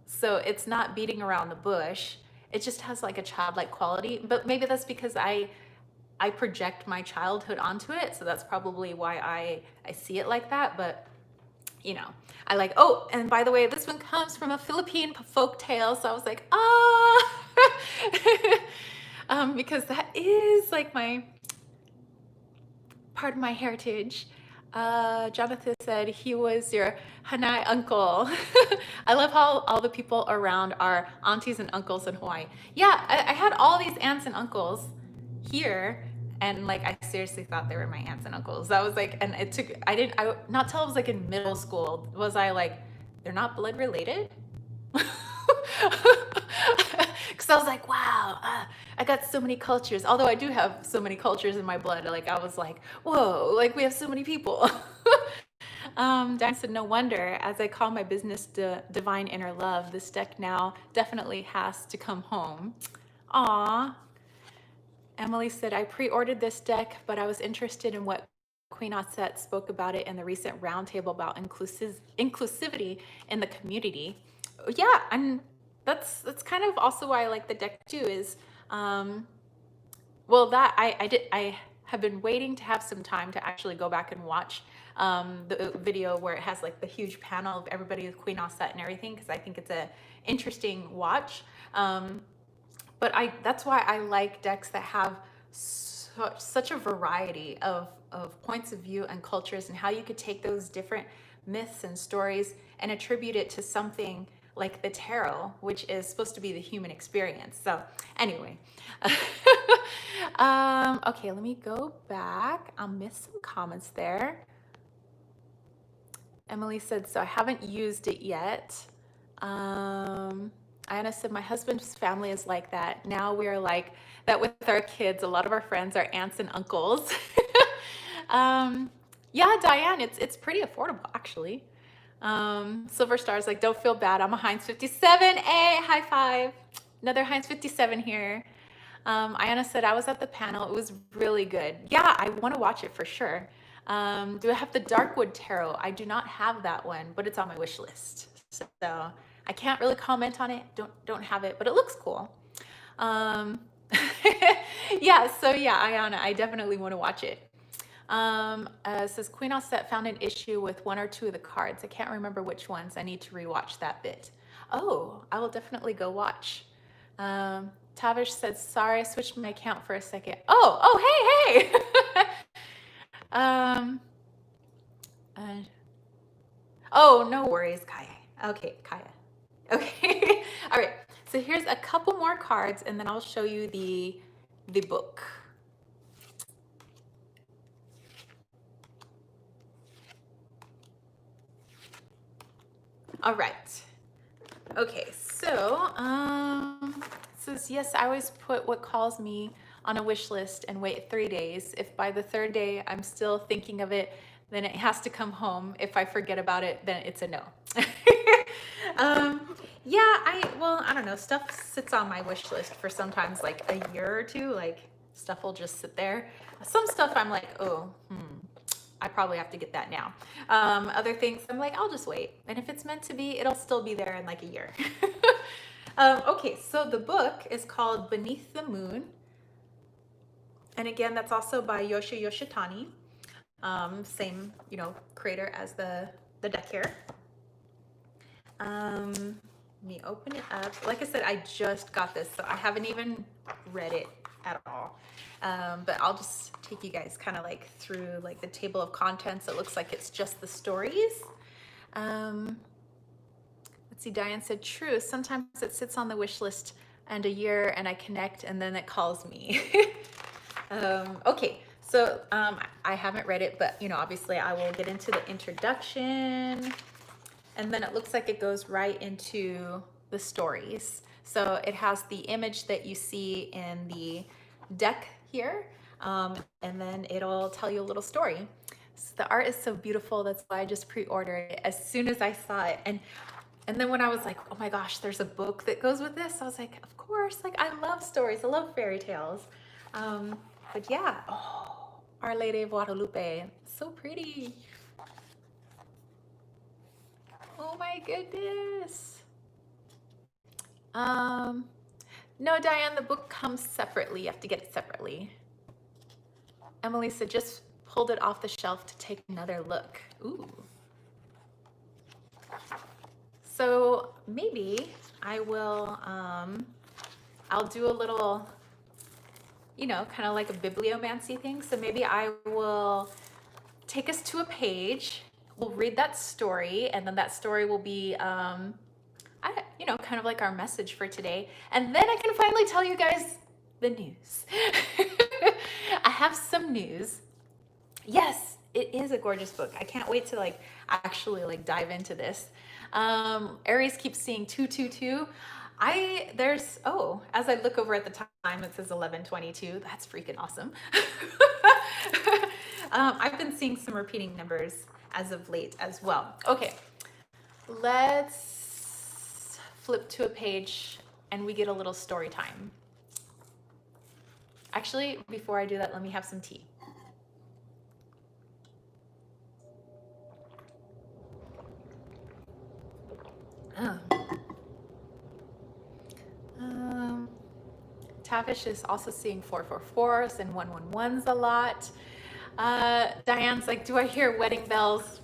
Speaker 1: So it's not beating around the bush. It just has like a childlike quality, but maybe that's because I project my childhood onto it. So that's probably why I see it like that. But you know, I like, oh, and by the way, this one comes from a Philippine folk tale. So I was like, because that is like my part of my heritage. Jonathan said he was your Hanai uncle. I love how all the people around are aunties and uncles in Hawaii. Yeah, I had all these aunts and uncles here, and like I seriously thought they were my aunts and uncles. That was like, and it took, not till I was like in middle school was I like, they're not blood related? Because I was like, wow, I got so many cultures. Although I do have so many cultures in my blood. Like I was like, whoa, like we have so many people. Dan said, no wonder, as I call my business Divine Inner Love, this deck now definitely has to come home. Aw. Emily said, I pre-ordered this deck, but I was interested in what Queen Osset spoke about it in the recent roundtable about inclusivity in the community. Yeah, and that's kind of also why I like the deck too, is well, that I have been waiting to have some time to actually go back and watch the video where it has like the huge panel of everybody with Queen Osset and everything, because I think it's a interesting watch. But that's why I like decks that have such a variety of points of view and cultures, and how you could take those different myths and stories and attribute it to something like the tarot, which is supposed to be the human experience. So anyway, okay, let me go back. I'll miss some comments there. Emily said, so I haven't used it yet. Ayana said, my husband's family is like that. Now we are like that with our kids. A lot of our friends are aunts and uncles. Yeah, Diane, it's pretty affordable actually. Silver Star's like, don't feel bad. I'm a Heinz 57. Hey, high five. Another Heinz 57 here. Ayana said, I was at the panel. It was really good. Yeah, I want to watch it for sure. Do I have the Darkwood Tarot? I do not have that one, but it's on my wish list. So I can't really comment on it. Don't have it, but it looks cool. Yeah, so yeah, Ayana, I definitely want to watch it. Says Queen Osset found an issue with one or two of the cards. I can't remember which ones. I need to rewatch that bit. Oh, I will definitely go watch. Tavish said, sorry, I switched my account for a second. Oh, hey. Oh, no worries, Kaya. Okay, Kaya. Okay. All right. So here's a couple more cards, and then I'll show you the book. All right. Okay, so it says, yes, I always put what calls me on a wish list and wait 3 days. If by the third day I'm still thinking of it, then it has to come home. If I forget about it, then it's a no. Yeah, I don't know. Stuff sits on my wish list for sometimes like a year or two. Like stuff will just sit there. Some stuff I'm like, oh, I probably have to get that now. Other things I'm like, I'll just wait. And if it's meant to be, it'll still be there in like a year. Okay, so the book is called Beneath the Moon. And again, that's also by Yoshi Yoshitani. Same, creator as the deck here. Let me open it up. Like I said, I just got this, so I haven't even read it at all. But I'll just take you guys kind of like through like the table of contents. It looks like it's just the stories. Let's see, Diane said, true, sometimes it sits on the wish list and a year and I connect and then it calls me. Okay, so I haven't read it, but obviously I will get into the introduction, and then it looks like it goes right into the stories. So it has the image that you see in the deck here, and then it'll tell you a little story. So the art is so beautiful. That's why I just pre-ordered it as soon as I saw it. And then when I was like, oh my gosh, there's a book that goes with this, I was like, of course, like I love stories, I love fairy tales. But yeah, oh, Our Lady of Guadalupe, so pretty. Oh my goodness. No, Diane, the book comes separately. You have to get it separately. Emily said, just pulled it off the shelf to take another look. Ooh. So maybe I will, I'll do a little, kind of like a bibliomancy thing. So maybe I will take us to a page. We'll read that story, and then that story will be, kind of like our message for today. And then I can finally tell you guys the news. I have some news. Yes, it is a gorgeous book. I can't wait to actually dive into this. Aries keeps seeing 222. As I look over at the time, it says 1122. That's freaking awesome. I've been seeing some repeating numbers as of late as well. Okay, let's flip to a page and we get a little story time. Actually, before I do that, let me have some tea. Tavish is also seeing 444s and 111s a lot. Diane's like, do I hear wedding bells?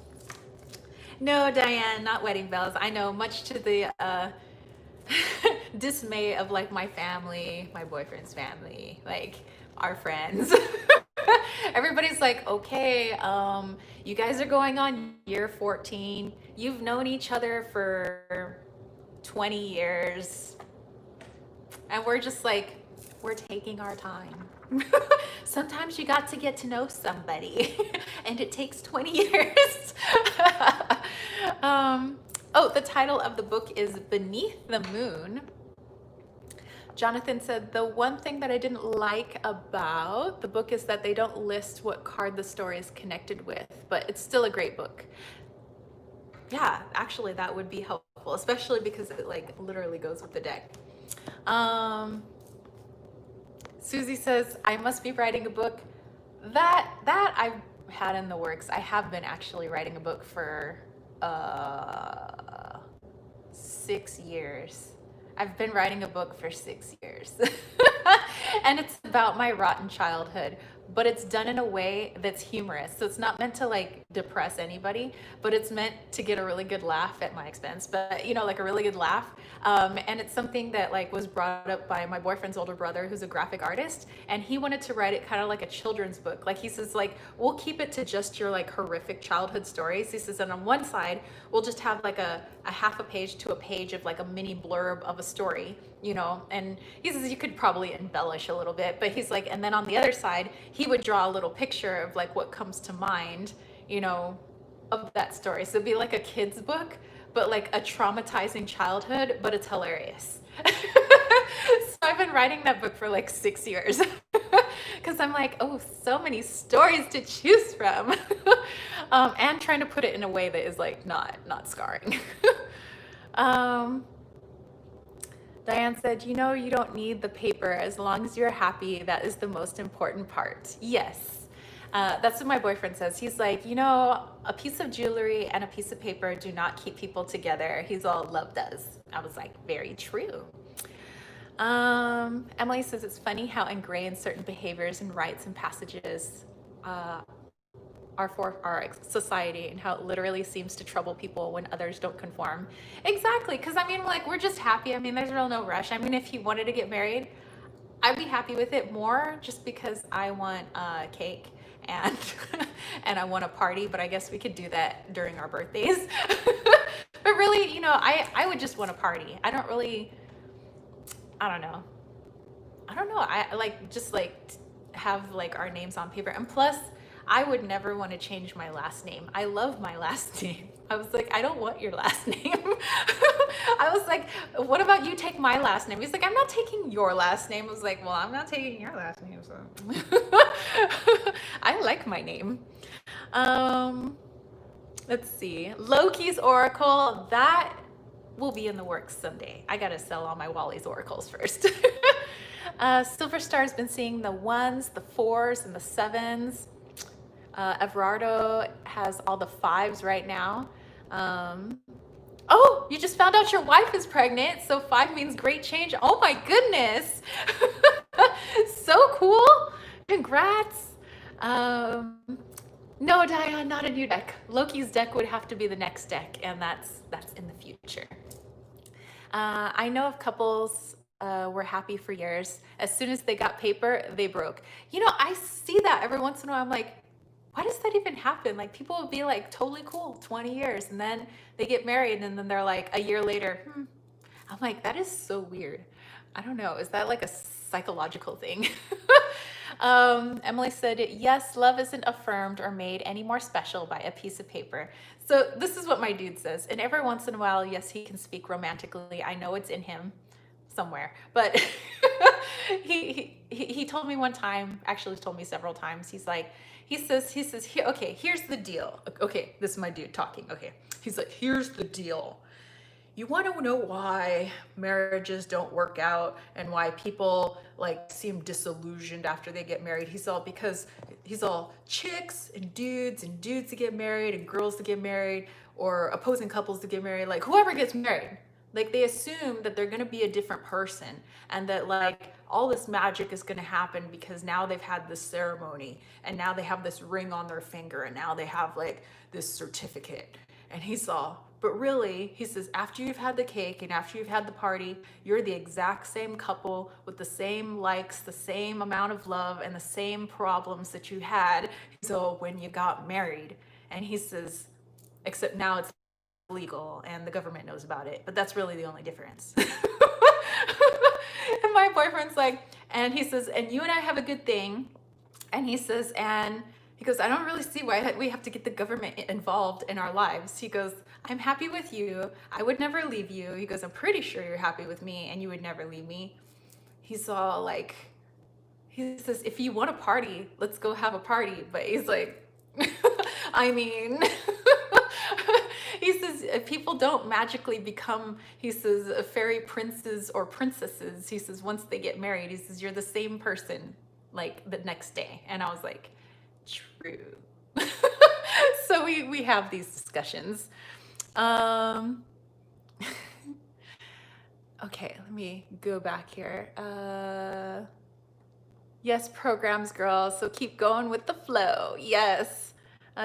Speaker 1: No, Diane, not wedding bells. I know, much to the dismay of my family, my boyfriend's family, our friends. Everybody's like, okay, you guys are going on year 14. You've known each other for 20 years. And we're just like, we're taking our time. Sometimes you got to get to know somebody and it takes 20 years. The title of the book is Beneath the Moon. Jonathan said, the one thing that I didn't like about the book is that they don't list what card the story is connected with, but it's still a great book. Yeah, actually that would be helpful, especially because it literally goes with the deck. Susie says, I must be writing a book. That I've had in the works. I have been actually writing a book for 6 years. I've been writing a book for 6 years. And it's about my rotten childhood, but it's done in a way that's humorous. So it's not meant to depress anybody, but it's meant to get a really good laugh at my expense, but a really good laugh. And it's something that was brought up by my boyfriend's older brother, who's a graphic artist, and he wanted to write it kind of like a children's book. He says we'll keep it to just your horrific childhood stories. He says, and on one side we'll just have a half a page to a page of a mini blurb of a story, and he says you could probably embellish a little bit, but he's like, and then on the other side he would draw a little picture of what comes to mind, of that story. So it'd be a kid's book, but a traumatizing childhood, but it's hilarious. So I've been writing that book for 6 years because I'm like, oh, so many stories to choose from. And trying to put it in a way that is not scarring. Diane said, you know, you don't need the paper as long as you're happy. That is the most important part. Yes. That's what my boyfriend says. He's like, you know, a piece of jewelry and a piece of paper do not keep people together. He's all, love does. I was like, very true. Emily says it's funny how ingrained certain behaviors and rites and passages are for our society, and how it literally seems to trouble people when others don't conform. Exactly, because I mean, like, we're just happy. I mean, there's real no rush. I mean, if he wanted to get married, I'd be happy with it more just because I want cake and and I want a party, but I guess we could do that during our birthdays. But really, you know, I would just want a party. I don't know. I don't know. I like just like have like our names on paper. And plus, I would never want to change my last name. I love my last name. I was like, I don't want your last name. I was like, what about you take my last name? He's like, I'm not taking your last name. I was like, well, I'm not taking your last name, so I like my name. Let's see. Loki's Oracle, that will be in the works someday. I gotta sell all my Wally's Oracles first. Silver Star's been seeing the 1s, the 4s, and the 7s. Everardo has all the 5s right now. Oh, you just found out your wife is pregnant, so 5 means great change. Oh my goodness. So cool. Congrats. No, Diane, not a new deck. Loki's deck would have to be the next deck, and that's in the future. I know of couples were happy for years. As soon as they got paper, they broke. You know, I see that every once in a while. I'm like, why does that even happen? Like, people will be like totally cool 20 years, and then they get married, and then they're like a year later, I'm like, that is so weird. I don't know. Is that like a psychological thing? Emily said, yes, love isn't affirmed or made any more special by a piece of paper. So this is what my dude says. And every once in a while, yes, he can speak romantically. I know it's in him somewhere, but he told me one time, actually told me several times. He's like, he says, here, okay, here's the deal. Okay, this is my dude talking. Okay. He's like, here's the deal. You want to know why marriages don't work out and why people like seem disillusioned after they get married? He's all chicks and dudes that get married and girls that get married, or opposing couples that get married, like whoever gets married. Like, they assume that they're going to be a different person, and that like all this magic is going to happen because now they've had this ceremony, and now they have this ring on their finger, and now they have like this certificate. And he's all, but really, he says, after you've had the cake and after you've had the party, you're the exact same couple with the same likes, the same amount of love, and the same problems that you had. So when you got married, and he says, except now it's legal and the government knows about it, but that's really the only difference. And my boyfriend's like, and he says, and you and I have a good thing. And he says, and he goes, I don't really see why we have to get the government involved in our lives. He goes, I'm happy with you. I would never leave you. He goes, I'm pretty sure you're happy with me and you would never leave me. He's all like, he says, if you want a party, let's go have a party. But he's like, I mean, he says, people don't magically become, he says, fairy princes or princesses. He says, once they get married, he says, you're the same person like the next day. And I was like, true. So we have these discussions. Okay, let me go back here. Yes, programs, girls. So keep going with the flow. Yes.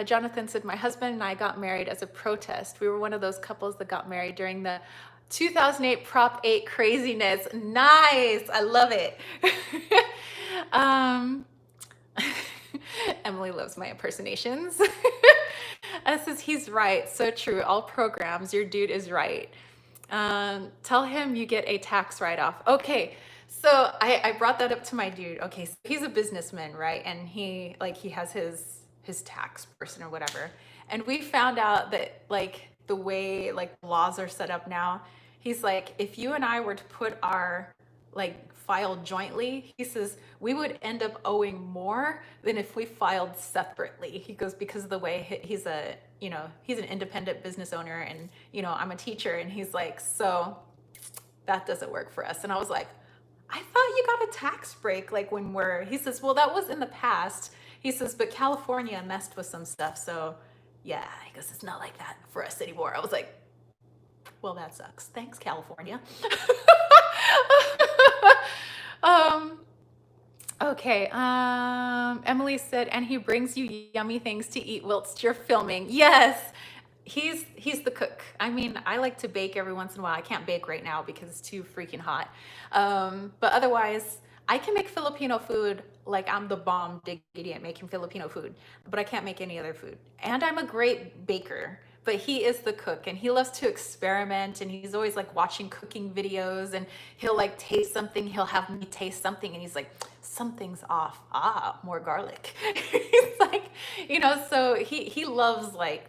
Speaker 1: Jonathan said, my husband and I got married as a protest. We were one of those couples that got married during the 2008 Prop 8 craziness. Nice. I love it. Emily loves my impersonations. Says, he's right. So true. All programs. Your dude is right. Tell him you get a tax write-off. Okay. So I brought that up to my dude. Okay. So he's a businessman, right? And he has his tax person or whatever. And we found out that like the way like laws are set up now, he's like, if you and I were to put our like filed jointly, he says we would end up owing more than if we filed separately. He goes, because of the way he's an independent business owner, and I'm a teacher, and he's like, so that doesn't work for us. And I was like, I thought you got a tax break like when he says, well, that was in the past. He says, but California messed with some stuff. So yeah, he goes, it's not like that for us anymore. I was like, well, that sucks. Thanks, California. um, okay. Emily said, and he brings you yummy things to eat whilst you're filming. Yes. He's the cook. I mean, I like to bake every once in a while. I can't bake right now because it's too freaking hot. But otherwise, I can make Filipino food like I'm the bomb diggity at making Filipino food, but I can't make any other food. And I'm a great baker, but he is the cook and he loves to experiment and he's always like watching cooking videos and he'll like taste something. He'll have me taste something and he's like, something's off. Ah, more garlic. He's like, so he loves like,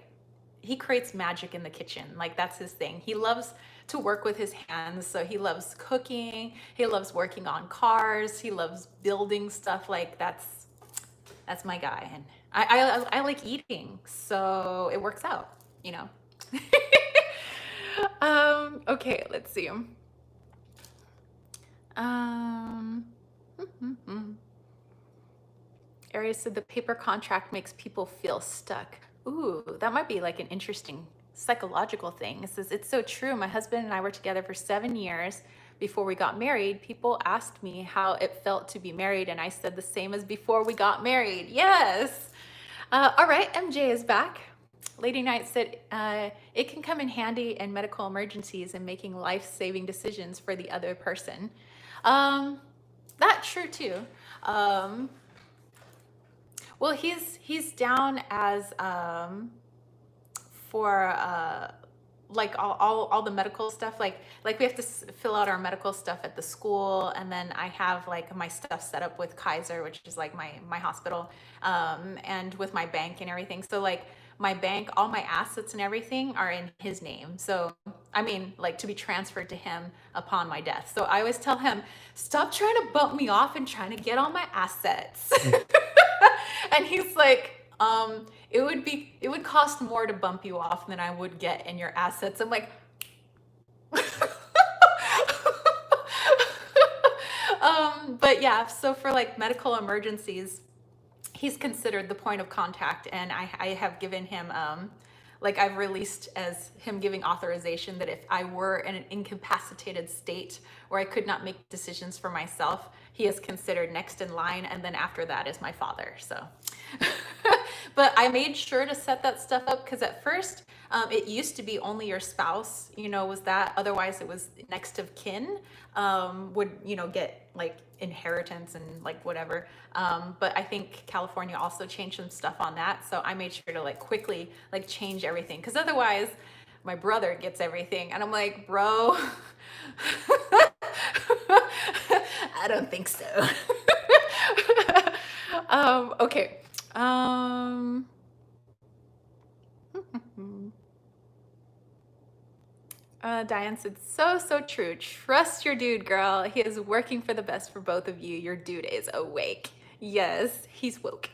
Speaker 1: he creates magic in the kitchen. Like that's his thing. He loves to work with his hands. So he loves cooking. He loves working on cars. He loves building stuff. Like that's my guy. And I like eating. So it works out, Okay, let's see. Aries said the paper contract makes people feel stuck. Ooh, that might be like an interesting psychological thing. It says, it's so true. My husband and I were together for 7 years before we got married. People asked me how it felt to be married, and I said the same as before we got married. Yes. All right, MJ is back. Lady Knight said, it can come in handy in medical emergencies and making life-saving decisions for the other person. That's true too. Well, he's down as for like all the medical stuff. Like we have to fill out our medical stuff at the school, and then I have like my stuff set up with Kaiser, which is like my hospital, and with my bank and everything. So like my bank, all my assets and everything are in his name. So I mean, like to be transferred to him upon my death. So I always tell him, stop trying to bump me off and trying to get all my assets. And he's like, it would cost more to bump you off than I would get in your assets. I'm like, but yeah, so for like medical emergencies, he's considered the point of contact, and I have given him, like I've released as him giving authorization that if I were in an incapacitated state where I could not make decisions for myself, he is considered next in line, and then after that is my father. So, but I made sure to set that stuff up because at first it used to be only your spouse, was that. Otherwise, it was next of kin would, get like inheritance and like whatever. But I think California also changed some stuff on that. So I made sure to like quickly like change everything because otherwise my brother gets everything. And I'm like, bro, I don't think so. Okay. Diane said, so true. Trust your dude, girl. He is working for the best for both of you. Your dude is awake. Yes, he's woke.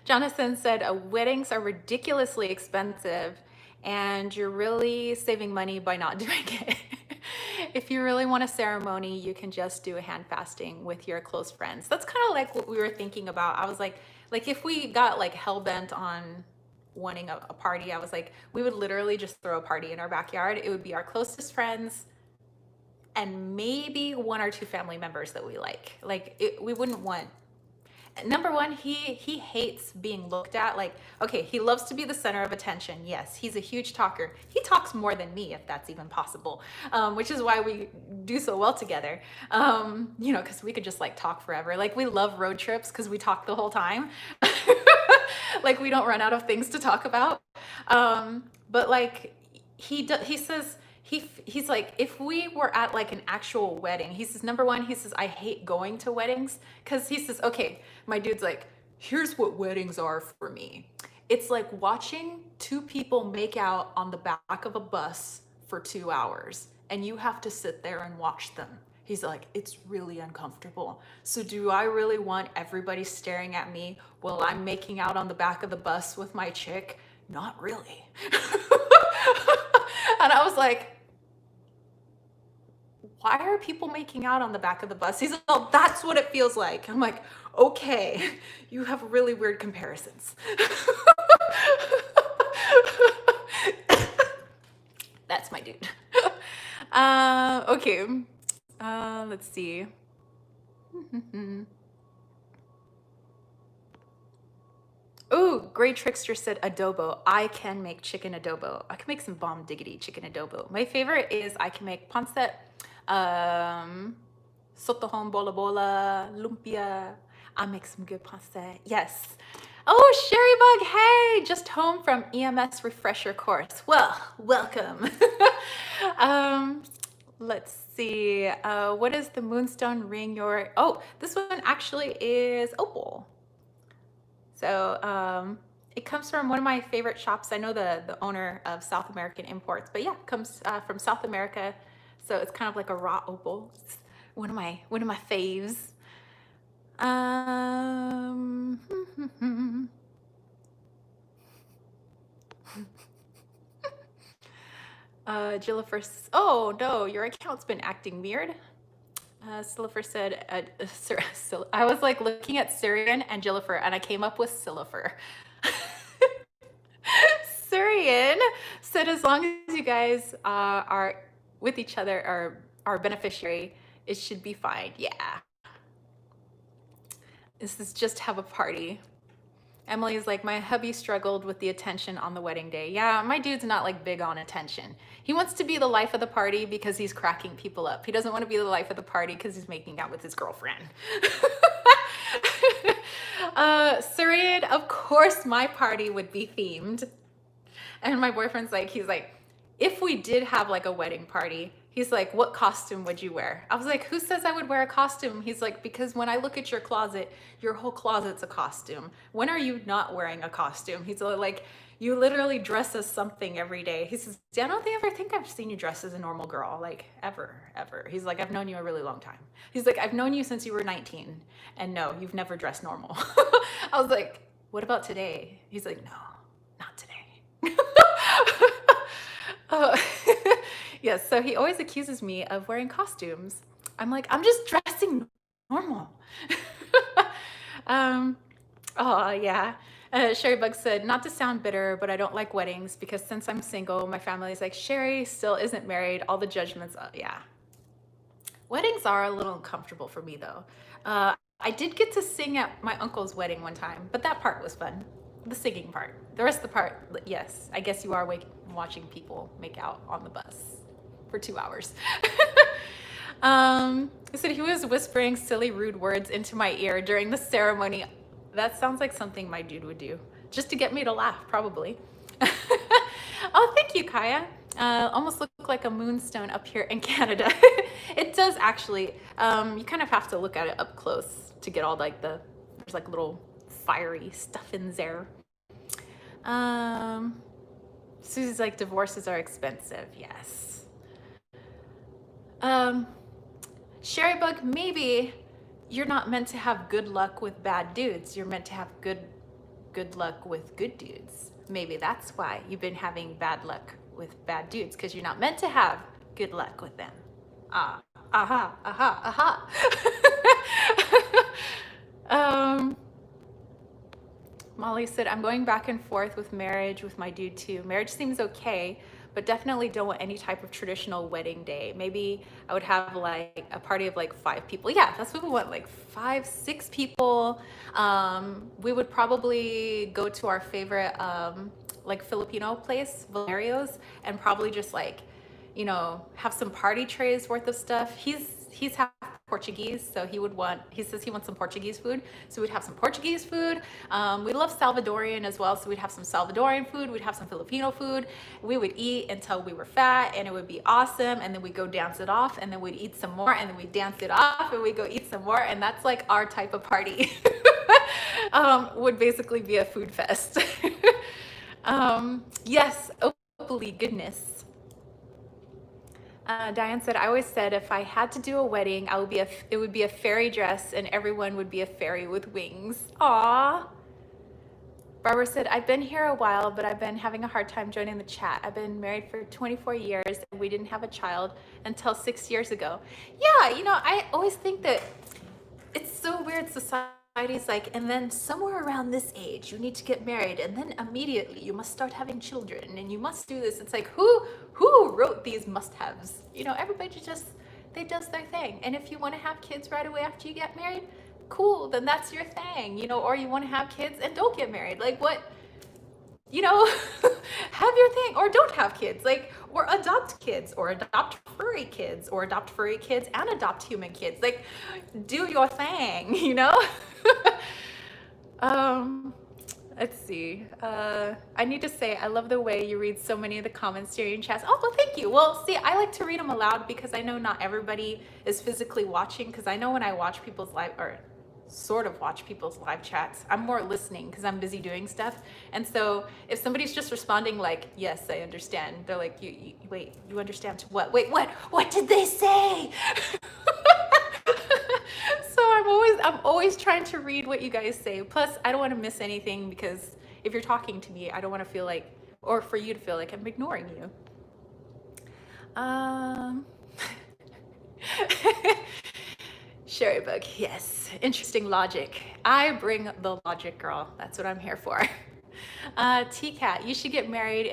Speaker 1: Jonathan said, weddings are ridiculously expensive and you're really saving money by not doing it. If you really want a ceremony, you can just do a hand fasting with your close friends. That's kind of like what we were thinking about. I was like if we got like hell-bent on wanting a party, I was like, we would literally just throw a party in our backyard. It would be our closest friends and maybe 1 or 2 family members that we like. We wouldn't want, number one, he hates being looked at. Like, okay, he loves to be the center of attention. Yes, he's a huge talker. He talks more than me, if that's even possible, which is why we do so well together. Because we could just like talk forever. Like we love road trips because we talk the whole time. Like we don't run out of things to talk about. But like he says, he's like, if we were at like an actual wedding, he says, number one, he says, I hate going to weddings because he says, okay, my dude's like, here's what weddings are for me. It's like watching 2 people make out on the back of a bus for 2 hours and you have to sit there and watch them. He's like, it's really uncomfortable. So do I really want everybody staring at me while I'm making out on the back of the bus with my chick? Not really. And I was like, why are people making out on the back of the bus? He's like, oh, that's what it feels like. I'm like, okay, you have really weird comparisons. That's my dude. Okay. Let's see. Ooh, Gray Trickster said adobo. I can make chicken adobo. I can make some bomb diggity chicken adobo. My favorite is I can make pancit, sotohon bola bola, lumpia. I make some good pancit. Yes. Oh, Sherry Bug, hey, just home from EMS refresher course. Well, welcome. Let's see. What is the moonstone ring your? Oh, this one actually is opal. So it comes from one of my favorite shops. I know the owner of South American Imports, but yeah, it comes from South America. So it's kind of like a raw opal. It's one of my faves. Jillifer, oh no, your account's been acting weird. Sillifer said, I was like looking at Syrian and Jillifer, and I came up with Sillifer. Syrian said, as long as you guys are with each other, or are beneficiary, it should be fine. Yeah. This is just have a party. Emily's like, my hubby struggled with the attention on the wedding day. Yeah, my dude's not like big on attention. He wants to be the life of the party because he's cracking people up. He doesn't want to be the life of the party because he's making out with his girlfriend. Syrian, of course my party would be themed. And my boyfriend's like, he's like, if we did have like a wedding party, he's like, what costume would you wear? I was like, who says I would wear a costume? He's like, because when I look at your closet, your whole closet's a costume. When are you not wearing a costume? He's like, you literally dress as something every day. He says, I don't ever think I've seen you dress as a normal girl, like ever. He's like, I've known you a really long time. He's like, I've known you since you were 19. And no, you've never dressed normal. I was like, what about today? He's like, no, not today. Yes, so he always accuses me of wearing costumes. I'm like, I'm just dressing normal. Oh, yeah. Sherry Bug said, not to sound bitter, but I don't like weddings because since I'm single, my family's like, Sherry still isn't married. All the judgments, yeah. Weddings are a little uncomfortable for me, though. I did get to sing at my uncle's wedding one time, but that part was fun. The singing part. The rest of the part, yes, I guess you are watching people make out on the bus for 2 hours. He said he was whispering silly, rude words into my ear during the ceremony. That sounds like something my dude would do, just to get me to laugh, probably. Oh, thank you, Kaya. Almost look like a moonstone up here in Canada. It does actually. You kind of have to look at it up close to get all like there's like little fiery stuff in there. Susie's like, divorces are expensive. Yes. Sherry Bug, maybe you're not meant to have good luck with bad dudes. You're meant to have good luck with good dudes. Maybe that's why you've been having bad luck with bad dudes, because you're not meant to have good luck with them. Aha. Molly said, I'm going back and forth with marriage with my dude too. Marriage seems okay, but definitely don't want any type of traditional wedding day. Maybe I would have like a party of like 5 people. Yeah, that's what we want, like 5, 6 people. We would probably go to our favorite like Filipino place, Valerio's, and probably just like, you know, have some party trays worth of stuff. He's half Portuguese, so he says he wants some Portuguese food, so we'd have some Portuguese food. We love Salvadorian as well, so we'd have some Salvadorian food, we'd have some Filipino food. We would eat until we were fat, and it would be awesome, and then we'd go dance it off, and then we'd eat some more, and then we'd dance it off, and we'd go eat some more, and that's like our type of party. Would basically be a food fest. Yes, hopefully, goodness. Diane said, I always said if I had to do a wedding, it would be a fairy dress and everyone would be a fairy with wings. Aww. Barbara said, I've been here a while, but I've been having a hard time joining the chat. I've been married for 24 years and we didn't have a child until 6 years ago. Yeah, I always think that it's so weird. Society's like, and then somewhere around this age, you need to get married, and then immediately you must start having children, and you must do this. It's like, who wrote these must-haves? Everybody just they does their thing. And if you want to have kids right away after you get married, cool, then that's your thing. Or you want to have kids and don't get married. Like what? you know, have your thing, or don't have kids, like, or adopt kids, or adopt furry kids, or adopt furry kids and adopt human kids. Like, do your thing. um, let's see. I need to say, I love the way you read so many of the comments during chats. Oh, well, thank you. Well, see, I like to read them aloud because I know not everybody is physically watching, because I know when I watch people's live, or sort of watch people's live chats, I'm more listening because I'm busy doing stuff. And so if somebody's just responding like, yes, I understand, they're like, you wait, you understand what? Wait, what did they say? So I'm always trying to read what you guys say. Plus, I don't want to miss anything, because if you're talking to me, I don't want to feel like, or for you to feel like I'm ignoring you. Sherry Bug, yes. Interesting logic. I bring the logic, girl. That's what I'm here for. T-Cat, you should get married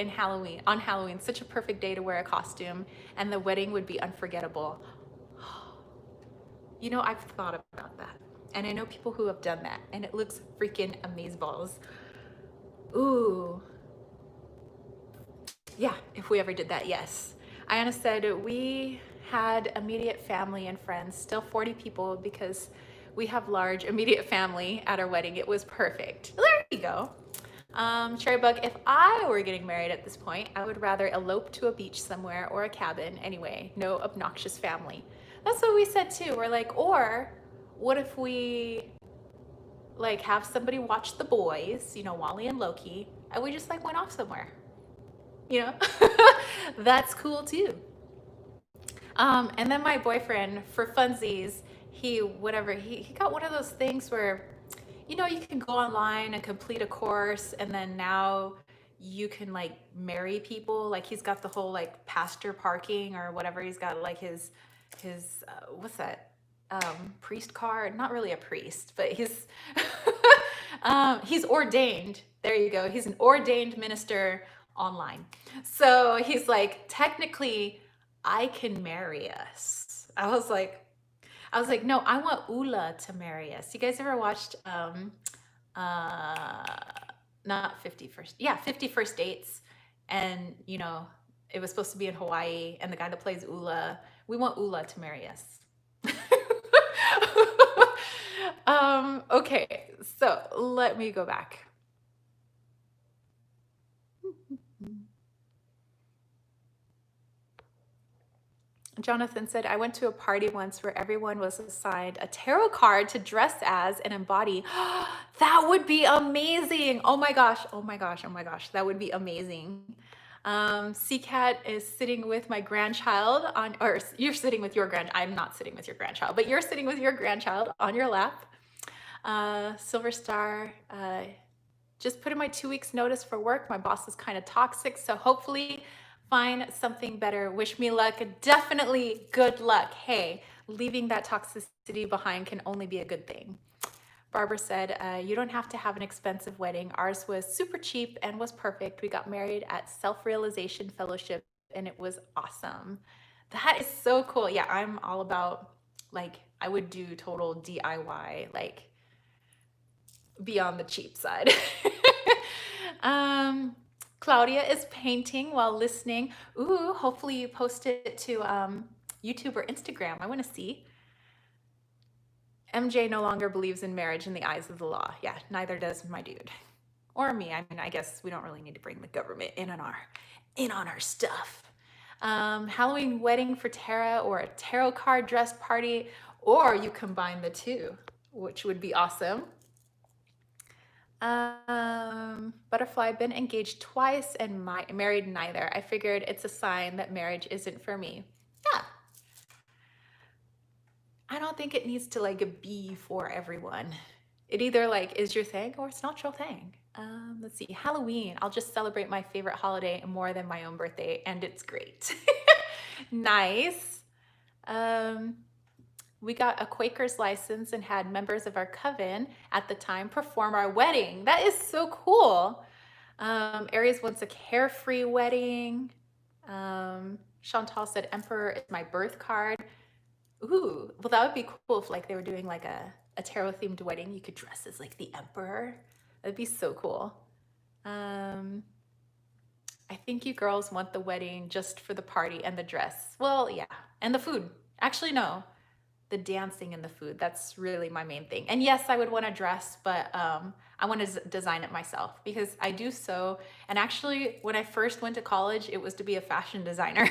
Speaker 1: on Halloween. Such a perfect day to wear a costume, and the wedding would be unforgettable. I've thought about that, and I know people who have done that, and it looks freaking amazeballs. Ooh. Yeah, if we ever did that, yes. Ayana said, we had immediate family and friends, still 40 people, because we have large immediate family at our wedding. It was perfect. There you go. Cherry Bug, if I were getting married at this point, I would rather elope to a beach somewhere or a cabin. Anyway, no obnoxious family. That's what we said too. We're like, or what if we like have somebody watch the boys, Wally and Loki, and we just like went off somewhere. That's cool too. And then my boyfriend, for funsies, he got one of those things where, you can go online and complete a course, and then now you can like marry people. Like, he's got the whole like pastor parking or whatever. He's got like his what's that? Priest card. Not really a priest, but he's ordained. There you go. He's an ordained minister online. So he's like, technically, I can marry us. I was like, no, I want Ula to marry us. You guys ever watched not 50 First, yeah, 50 First Dates? And it was supposed to be in Hawaii, and the guy that plays Ula, we want Ula to marry us. Okay, so let me go back. Jonathan said, I went to a party once where everyone was assigned a tarot card to dress as and embody. That would be amazing. Oh my gosh. That would be amazing. CCAT is sitting with my grandchild or you're sitting with your I'm not sitting with your grandchild, but you're sitting with your grandchild on your lap. Silver Star, just put in my 2 weeks notice for work. My boss is kind of toxic, so hopefully find something better. Wish me luck. Definitely good luck. Hey, leaving that toxicity behind can only be a good thing. Barbara said, you don't have to have an expensive wedding. Ours was super cheap and was perfect. We got married at Self-Realization Fellowship, and it was awesome. That is so cool. Yeah, I'm all about, like, I would do total DIY, like, be on the cheap side. Claudia is painting while listening. Ooh, hopefully you post it to YouTube or Instagram. I want to see. MJ no longer believes in marriage in the eyes of the law. Yeah, neither does my dude. Or me. I mean, I guess we don't really need to bring the government in on our stuff. Halloween wedding for Tara, or a tarot card dress party, or you combine the two, which would be awesome. Butterfly, been engaged twice and married neither. I figured it's a sign that marriage isn't for me. Yeah. I don't think it needs to like be for everyone. It either like is your thing or it's not your thing. Let's see. Halloween. I'll just celebrate my favorite holiday more than my own birthday, and it's great. Nice. Um, we got a Quaker's license and had members of our coven at the time perform our wedding. That is so cool. Aries wants a carefree wedding. Chantal said Emperor is my birth card. Ooh, well, that would be cool if like they were doing like a tarot themed wedding. You could dress as like the emperor. That'd be so cool. Um, I think you girls want the wedding just for the party and the dress. Well, yeah, and the food. Actually, no, the dancing and the food. That's really my main thing. And yes, I would want a dress, but I want to design it myself because I do sew. And actually, when I first went to college, it was to be a fashion designer.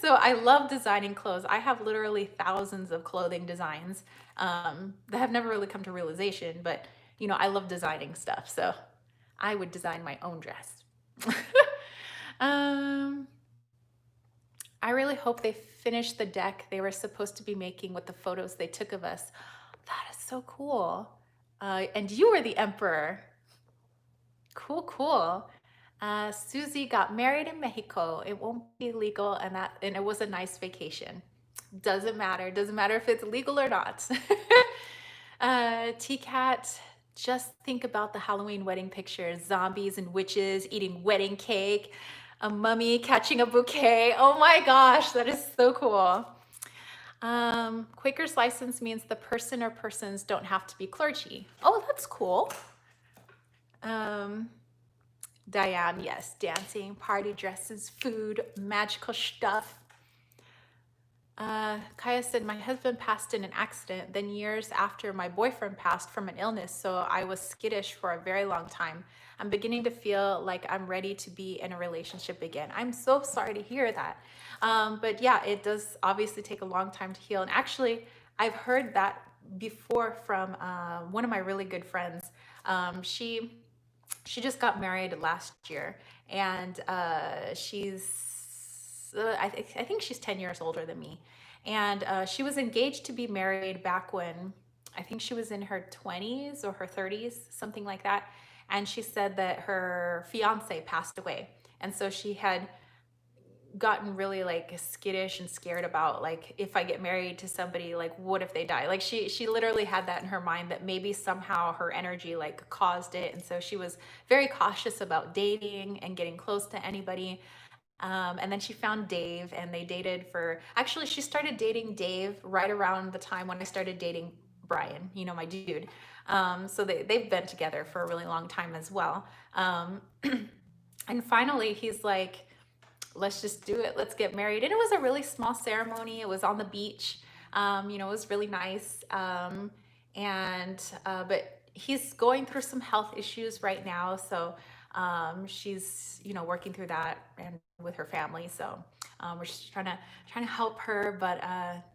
Speaker 1: So I love designing clothes. I have literally thousands of clothing designs that have never really come to realization, but you know, I love designing stuff. So I would design my own dress. um, I really hope they finish the deck they were supposed to be making with the photos they took of us. That is so cool. And you were the emperor. Cool, cool. Susie got married in Mexico. It won't be legal, and it was a nice vacation. Doesn't matter. Doesn't matter if it's legal or not. T-Cat, just think about the Halloween wedding pictures. Zombies and witches eating wedding cake. A mummy catching a bouquet. Oh my gosh, that is so cool. Quaker's license means the person or persons don't have to be clergy. Oh, that's cool. Diane, yes, dancing, party dresses, food, magical stuff. Kaya said, my husband passed in an accident, then years after my boyfriend passed from an illness, so I was skittish for a very long time. I'm beginning to feel like I'm ready to be in a relationship again. I'm so sorry to hear that. But yeah, it does obviously take a long time to heal. And actually, I've heard that before from one of my really good friends. She just got married last year, and I think she's 10 years older than me. And she was engaged to be married back when I think she was in her 20s or her 30s, something like that. And she said that her fiance passed away. And so she had gotten really like skittish and scared about like if I get married to somebody, like what if they die? Like she literally had that in her mind that maybe somehow her energy like caused it. And so she was very cautious about dating and getting close to anybody. And then she found Dave, and they dated for, actually, she started dating Dave right around the time when I started dating Brian, you know, my dude. So they've been together for a really long time as well. And finally, he's like, let's just do it. Let's get married. And it was a really small ceremony. It was on the beach. You know, it was really nice. But he's going through some health issues right now. So she's, you know, working through that and with her family. So we're just trying to help her. But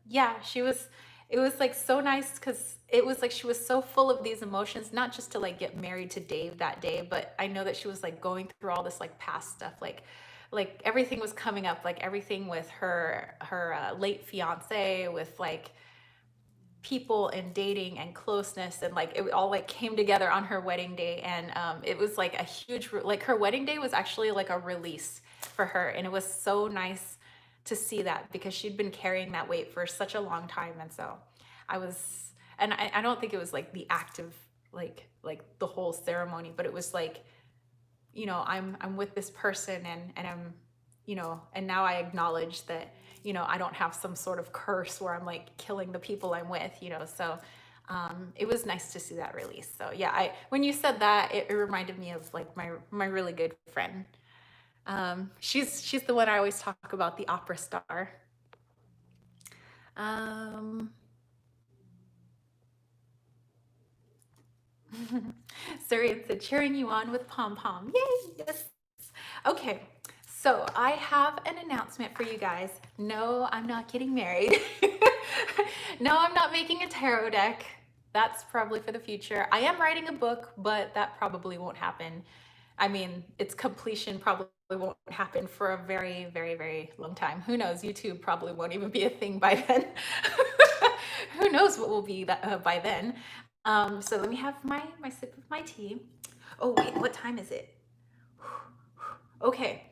Speaker 1: yeah, it was like so nice because it was like she was so full of these emotions, not just to like get married to Dave that day, but I know that she was like going through all this like past stuff, like everything was coming up, like everything with her late fiance, with like people and dating and closeness, and like it all like came together on her wedding day. And it was like a huge, like her wedding day was actually like a release for her, and it was so nice to see that because she'd been carrying that weight for such a long time. And so I don't think it was like the active like the whole ceremony, but it was like, you know, I'm with this person, and I'm, you know, and now I acknowledge that, you know, I don't have some sort of curse where I'm like killing the people I'm with, you know. So it was nice to see that release. So yeah, when you said that, it reminded me of like my really good friend. She's the one I always talk about, the opera star. Surian said, cheering you on with pom pom. Yay! Yes. Okay, so I have an announcement for you guys. No, I'm not getting married. No, I'm not making a tarot deck. That's probably for the future. I am writing a book, but that probably won't happen. I mean, its completion probably won't happen for a very, very, very long time. Who knows? YouTube probably won't even be a thing by then. Who knows what will be by then? So let me have my sip of my tea. Oh wait, what time is it? Okay,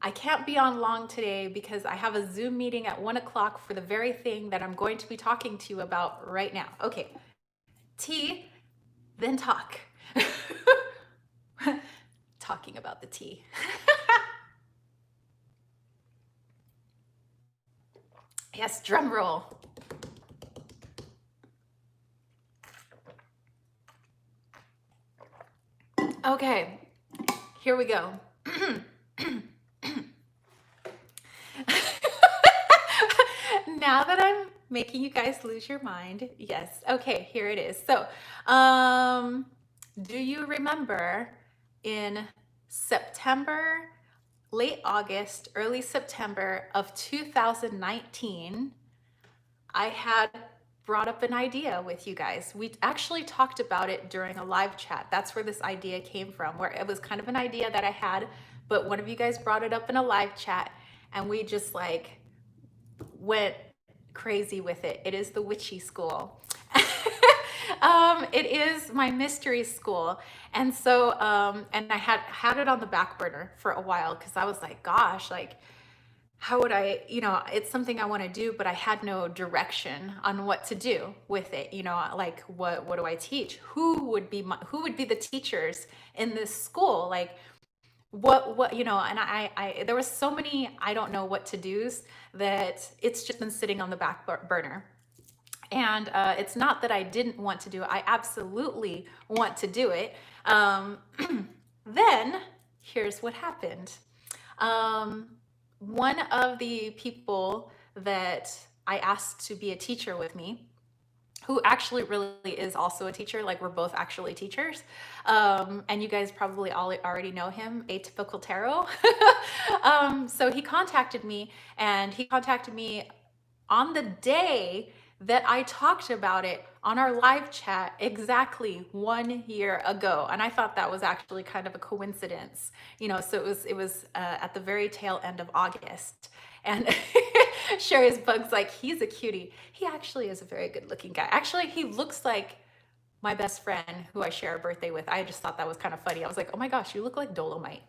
Speaker 1: I can't be on long today because I have a Zoom meeting at 1 o'clock for the very thing that I'm going to be talking to you about right now. Okay, tea, then talk. Talking about the tea. Yes, drum roll. Okay, here we go. Now that I'm making you guys lose your mind, yes. Okay, here it is. So, do you remember in September, late August, early September of 2019, I had brought up an idea with you guys. We actually talked about it during a live chat. That's where this idea came from, where it was kind of an idea that I had, but one of you guys brought it up in a live chat and we just like went crazy with it. It is the witchy school. It is my mystery school. And so, and I had it on the back burner for a while because I was like, gosh, like, how would I, it's something I want to do, but I had no direction on what to do with it. Like what do I teach? Who would be the teachers in this school? Like what, and I there was so many, I don't know what to do's that it's just been sitting on the back burner. And it's not that I didn't want to do it. I absolutely want to do it. Then here's what happened. One of the people that I asked to be a teacher with me, who actually really is also a teacher, like we're both actually teachers, and you guys probably all already know him, Atypical Tarot. So he contacted me, and he contacted me on the day that I talked about it on our live chat exactly 1 year ago. And I thought that was actually kind of a coincidence, so it was at the very tail end of August. And Sherry's Bug's like, he's a cutie. He actually is a very good looking guy. Actually, he looks like my best friend who I share a birthday with. I just thought that was kind of funny. I was like, oh my gosh, you look like Dolomite.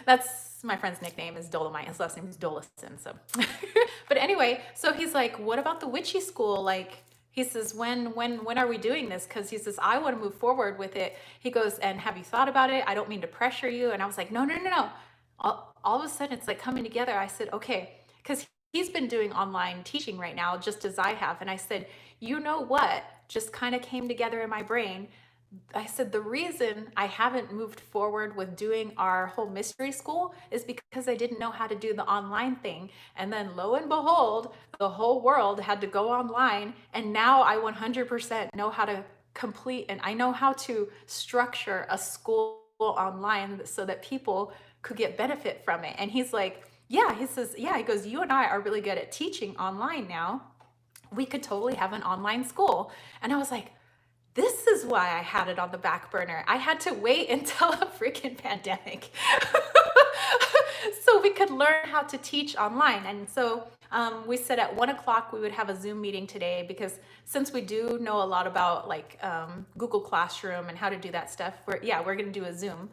Speaker 1: That's my friend's nickname is Dolomite. His last name is Dolison. So, but anyway, so he's like, what about the witchy school? Like, he says, when are we doing this? Because he says, I want to move forward with it. He goes, and have you thought about it? I don't mean to pressure you. And I was like, no, no, no, no. All of a sudden, it's like coming together. I said, okay, because he's been doing online teaching right now, just as I have. And I said, you know what? Just kind of came together in my brain. I said, the reason I haven't moved forward with doing our whole mystery school is because I didn't know how to do the online thing. And then lo and behold, the whole world had to go online. And now I 100% know how to complete, and I know how to structure a school online so that people could get benefit from it. And he's like, yeah, he says, yeah, he goes, you and I are really good at teaching online now. We could totally have an online school. And I was like, this is why I had it on the back burner. I had to wait until a freaking pandemic so we could learn how to teach online. And so we said at 1 o'clock we would have a Zoom meeting today, because since we do know a lot about like Google Classroom and how to do that stuff, we're going to do a Zoom,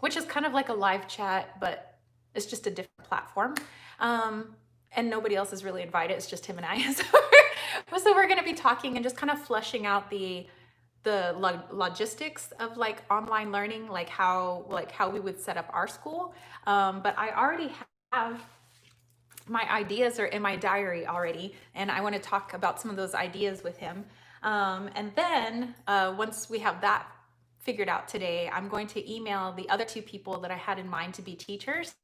Speaker 1: which is kind of like a live chat, but it's just a different platform. And nobody else is really invited. It's just him and I. So we're going to be talking and just kind of fleshing out the logistics of like online learning, like how we would set up our school. But I already have my ideas are in my diary already, and I want to talk about some of those ideas with him. And then once we have that figured out today, I'm going to email the other two people that I had in mind to be teachers,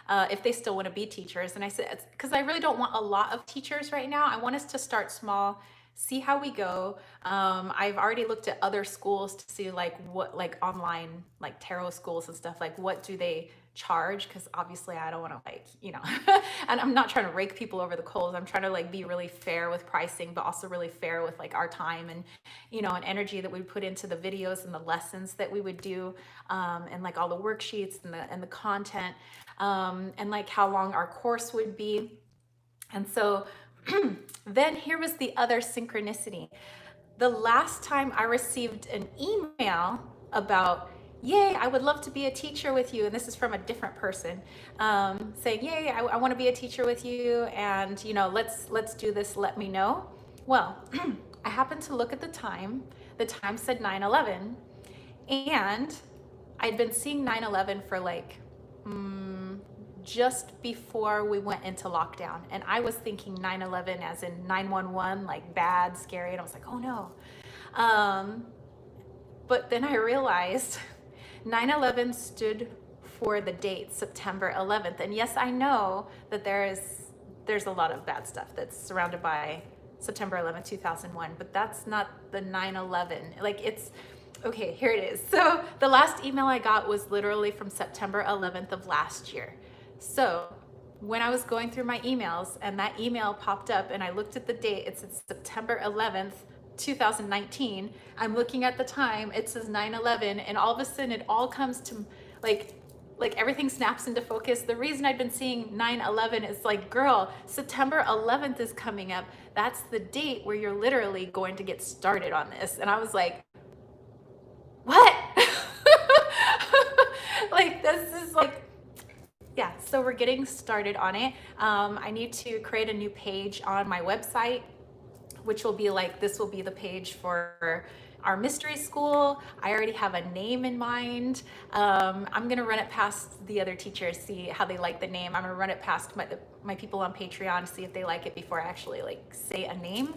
Speaker 1: if they still want to be teachers. And I said, because I really don't want a lot of teachers right now. I want us to start small, see how we go. I've already looked at other schools to see like what, like online, like tarot schools and stuff, like what do they charge? Because obviously I don't want to like, and I'm not trying to rake people over the coals. I'm trying to like be really fair with pricing, but also really fair with like our time and, and energy that we put into the videos and the lessons that we would do, and like all the worksheets and the content, and like how long our course would be. And so Then here was the other synchronicity. The last time I received an email about, yay, I would love to be a teacher with you, and this is from a different person, saying, yay, I want to be a teacher with you, and let's do this, let me know. Well, I happened to look at the time. The time said 9/11, and I'd been seeing 9/11 for like just before we went into lockdown. And I was thinking 9/11 as in 911, like bad, scary. And I was like, oh no. But then I realized 9/11 stood for the date September 11th. And yes, I know that there's a lot of bad stuff that's surrounded by September 11th, 2001, but that's not the 9/11. Like it's, okay, here it is. So the last email I got was literally from September 11th of last year. So when I was going through my emails and that email popped up and I looked at the date, it said September 11th, 2019. I'm looking at the time, it says 9/11, and all of a sudden it all comes to like everything snaps into focus. The reason I've been seeing 9/11 is like, girl, September 11th is coming up. That's the date where you're literally going to get started on this. And I was like, what? Like, this is like, yeah, so we're getting started on it. I need to create a new page on my website, which will be like, this will be the page for our mystery school. I already have a name in mind. I'm gonna run it past the other teachers, see how they like the name. I'm gonna run it past my people on Patreon, see if they like it before I actually like say a name.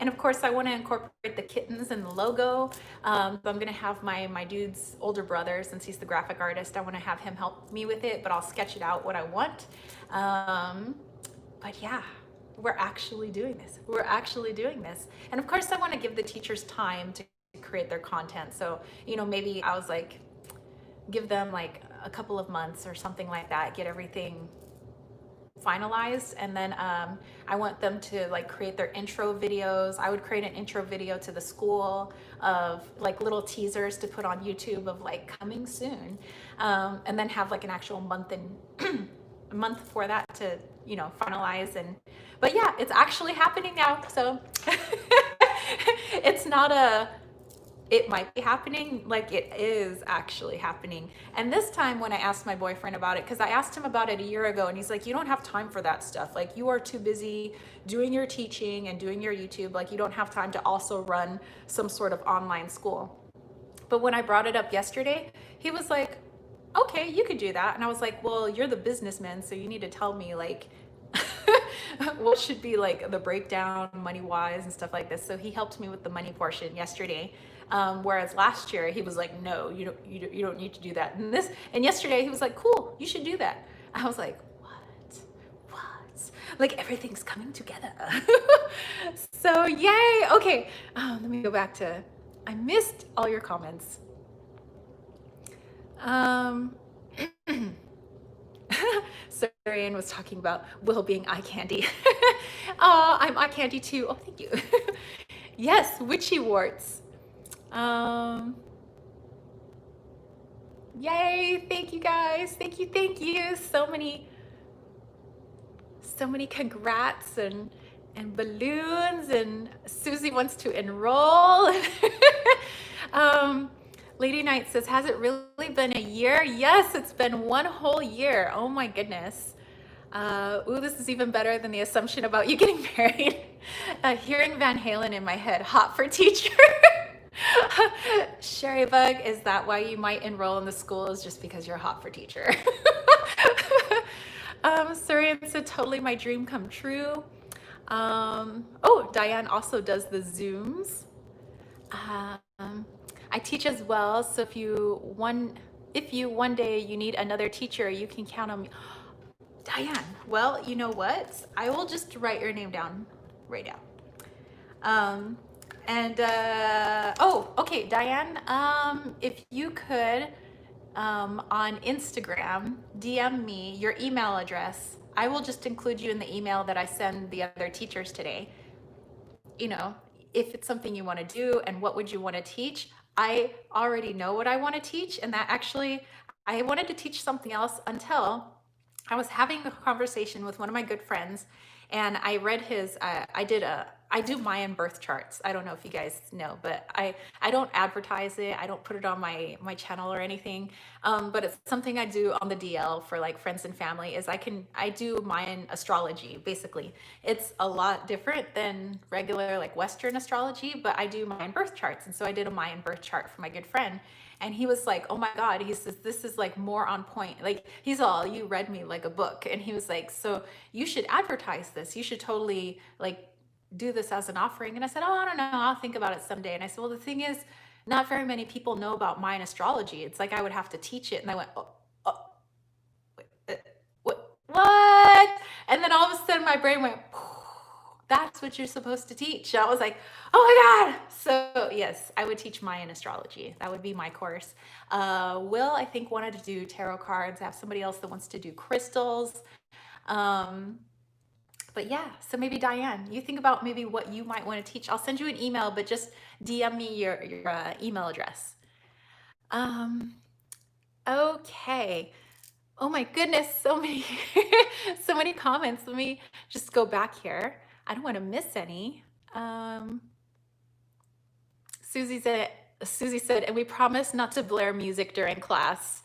Speaker 1: And of course I wanna incorporate the kittens in the logo. So I'm gonna have my dude's older brother, since he's the graphic artist, I wanna have him help me with it, but I'll sketch it out what I want. But yeah, we're actually doing this. We're actually doing this. And of course I wanna give the teachers time to create their content. So, maybe I was like, give them like a couple of months or something like that, get everything finalized, and then I want them to like create their intro videos. I would create an intro video to the school of like little teasers to put on YouTube of like coming soon, and then have like an actual month and a month for that to finalize. But yeah, it's actually happening now. So it's not it might be happening, like it is actually happening. And this time when I asked my boyfriend about it, because I asked him about it a year ago, and he's like, you don't have time for that stuff. Like, you are too busy doing your teaching and doing your YouTube. Like, you don't have time to also run some sort of online school. But when I brought it up yesterday, he was like, okay, you could do that. And I was like, well, you're the businessman, so you need to tell me like what should be like the breakdown money wise and stuff like this. So he helped me with the money portion yesterday. Whereas last year he was like, no, you don't need to do that. And yesterday he was like, cool, you should do that. I was like, what? Like, everything's coming together. So yay. Okay. Let me go back to, I missed all your comments. Sarian was talking about Will being eye candy. Oh, I'm eye candy too. Oh, thank you. Yes, witchy warts. Yay, thank you guys. Thank you. So many congrats and balloons, and Susie wants to enroll. Lady Knight says, has it really been a year? Yes, it's been one whole year. Oh my goodness. Ooh, this is even better than the assumption about you getting married. Hearing Van Halen in my head, hot for teacher. Sherry Bug, is that why you might enroll in the school, is just because you're hot for teacher? Surian said, totally my dream come true. Oh, Diane also does the Zooms. I teach as well, so if you one day you need another teacher, you can count on me. Diane, well, you know what? I will just write your name down right now. Oh, okay, Diane, if you could, on Instagram, DM me your email address. I will just include you in the email that I send the other teachers today. If it's something you want to do and what would you want to teach. I already know what I want to teach, and that actually, I wanted to teach something else until I was having a conversation with one of my good friends, and I read his. I do Mayan birth charts. I don't know if you guys know, but I don't advertise it. I don't put it on my channel or anything. But it's something I do on the DL for like friends and family. Is I do Mayan astrology. Basically, it's a lot different than regular like Western astrology, but I do Mayan birth charts, and so I did a Mayan birth chart for my good friend, and he was like, oh my God, he says, this is like more on point. Like, he's all, you read me like a book. And he was like, so you should advertise this. You should totally like do this as an offering. And I said, oh, I don't know. I'll think about it someday. And I said, well, the thing is, not very many people know about Mayan astrology. It's like I would have to teach it. And I went, oh, what? And then all of a sudden my brain went, that's what you're supposed to teach. I was like, oh my God. So yes, I would teach Mayan astrology. That would be my course. Will, I think, wanted to do tarot cards. I have somebody else that wants to do crystals. Um, but yeah, so maybe Diane, you think about maybe what you might want to teach. I'll send you an email, but just DM me your email address. Okay. Oh my goodness, so many, so many comments. Let me just go back here. I don't want to miss any. Susie said, and we promise not to blare music during class.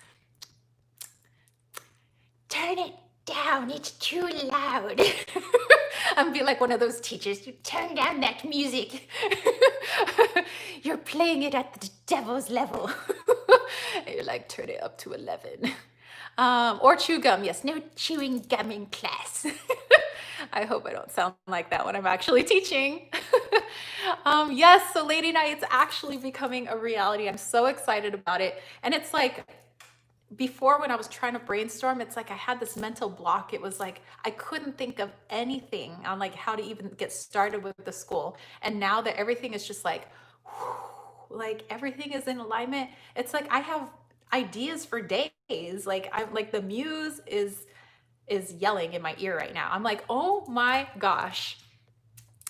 Speaker 1: Turn it down, it's too loud. I'm be like one of those teachers. You turn down that music. You're playing it at the devil's level. You're like, turn it up to 11. Or chew gum. Yes, no chewing gum in class. I hope I don't sound like that when I'm actually teaching. Yes, so Lady Night's actually becoming a reality. I'm so excited about it. And it's like, before when I was trying to brainstorm, it's like I had this mental block. It was like I couldn't think of anything on like how to even get started with the school. And now that everything is just like, like everything is in alignment, it's like I have ideas for days. Like I'm like the muse is yelling in my ear right now. I'm like, oh my gosh.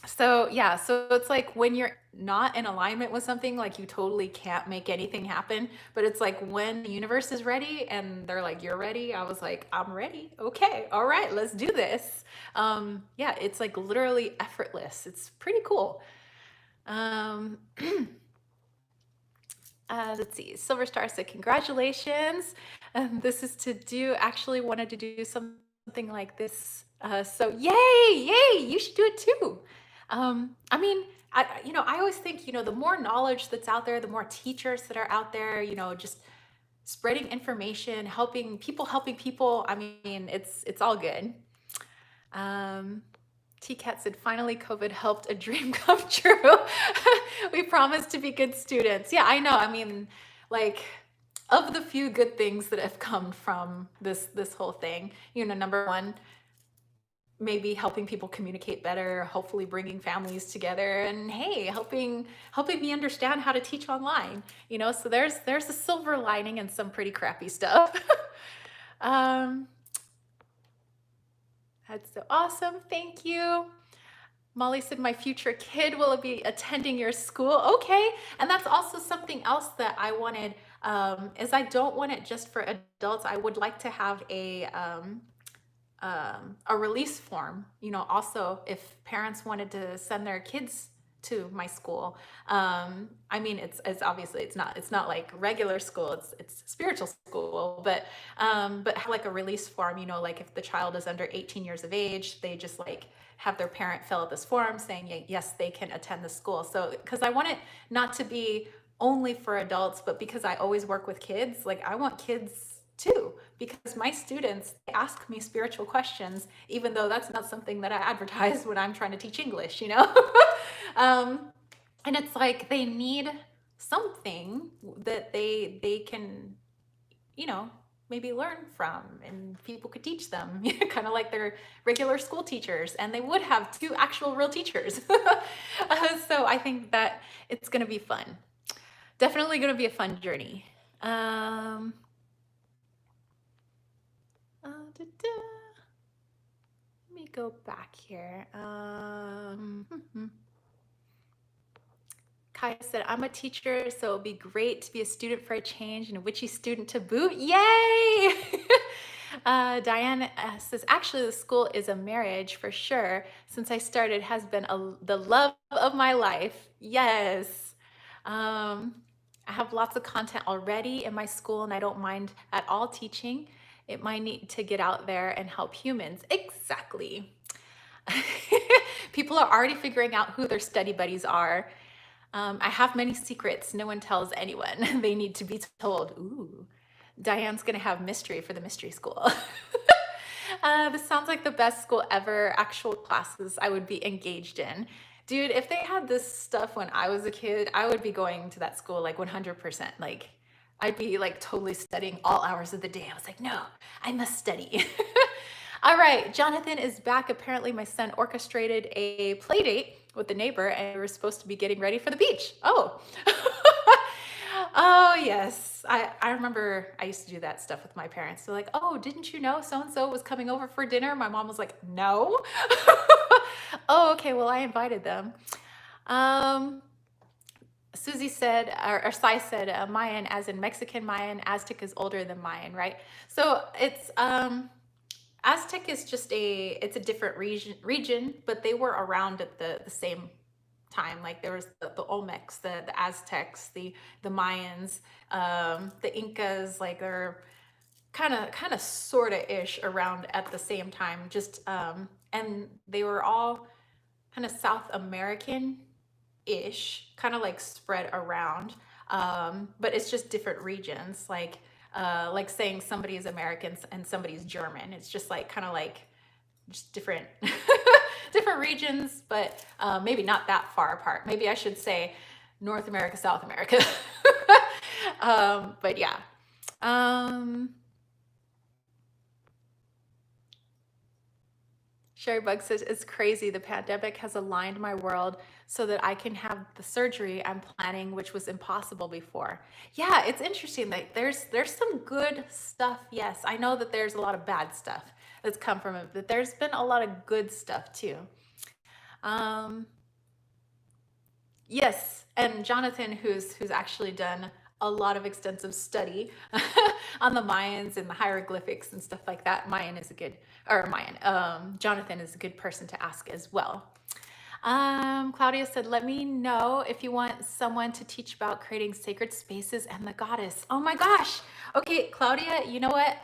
Speaker 1: So yeah, so it's like when you're not in alignment with something, like you totally can't make anything happen. But it's like when the universe is ready and they're like, you're ready. I was like, I'm ready. Okay, all right, let's do this. Yeah, it's like literally effortless. It's pretty cool. Um, let's see. Silver Star said, congratulations. This is to do, actually wanted to do something like this. So yay, you should do it too. I mean, I always think, the more knowledge that's out there, the more teachers that are out there, just spreading information, helping people. I mean, it's all good. T-Cat said, finally, COVID helped a dream come true. We promised to be good students. Yeah, I know. I mean, like, of the few good things that have come from this whole thing, number one, maybe helping people communicate better, hopefully bringing families together, and hey, helping me understand how to teach online. So there's a silver lining in some pretty crappy stuff. That's so awesome. Thank you. Molly said, my future kid will be attending your school. Okay. And that's also something else that I wanted, is I don't want it just for adults. I would like to have a release form, also if parents wanted to send their kids to my school. I mean, it's obviously it's not like regular school, it's spiritual school, but have like a release form, like if the child is under 18 years of age, they just like have their parent fill out this form saying, yes, they can attend the school. So, because I want it not to be only for adults, but because I always work with kids, like I want kids too, because my students ask me spiritual questions, even though that's not something that I advertise when I'm trying to teach English, and it's like they need something that they can, maybe learn from, and people could teach them, kind of like their regular school teachers, and they would have two actual real teachers. So I think that it's going to be fun. Definitely going to be a fun journey. Let me go back here. Kaya said, I'm a teacher, so it'll be great to be a student for a change and a witchy student to boot. Yay! Diane says, actually, the school is a marriage for sure. Since I started, has been the love of my life. Yes. Um, I have lots of content already in my school, and I don't mind at all teaching. It might need to get out there and help humans. Exactly. People are already figuring out who their study buddies are. I have many secrets no one tells anyone. They need to be told. Ooh, Diane's gonna have mystery for the mystery school. This sounds like the best school ever. Actual classes I would be engaged in. Dude, if they had this stuff when I was a kid, I would be going to that school like 100%. Like, I'd be like totally studying all hours of the day. I was like, no, I must study. All right, Jonathan is back. Apparently, my son orchestrated a play date with the neighbor, and we were supposed to be getting ready for the beach. Oh, oh yes. I remember I used to do that stuff with my parents. They're like, oh, didn't you know so and so was coming over for dinner? My mom was like, no. Oh, okay. Well, I invited them. Um, Susie said, or Sai said, Mayan, as in Mexican Mayan. Aztec is older than Mayan, right? So it's Aztec is just it's a different region, but they were around at the same time. Like there was the Olmecs, the Aztecs, the Mayans, the Incas. Like they're kind of sort of ish around at the same time. Just and they were all kind of South American ish, kind of like spread around. But it's just different regions. Like saying somebody is American and somebody's German. It's just like kind of like just different different regions, but maybe not that far apart. Maybe I should say North America, South America. But yeah. Sherry Bug says, it's crazy. The pandemic has aligned my world so that I can have the surgery I'm planning, which was impossible before. Yeah, it's interesting. Like there's some good stuff. Yes, I know that there's a lot of bad stuff that's come from it, but there's been a lot of good stuff too. Um, yes, and Jonathan, who's actually done a lot of extensive study on the Mayans and the hieroglyphics and stuff like that. Jonathan is a good person to ask as well. Claudia said, let me know if you want someone to teach about creating sacred spaces and the goddess. Oh my gosh. Okay, Claudia, you know what?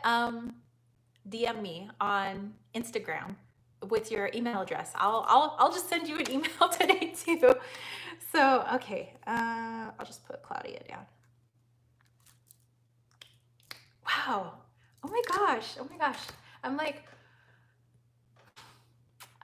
Speaker 1: DM me on Instagram with your email address. I'll just send you an email today too. So, okay, I'll just put Claudia down. Wow. Oh my gosh. Oh my gosh. I'm like,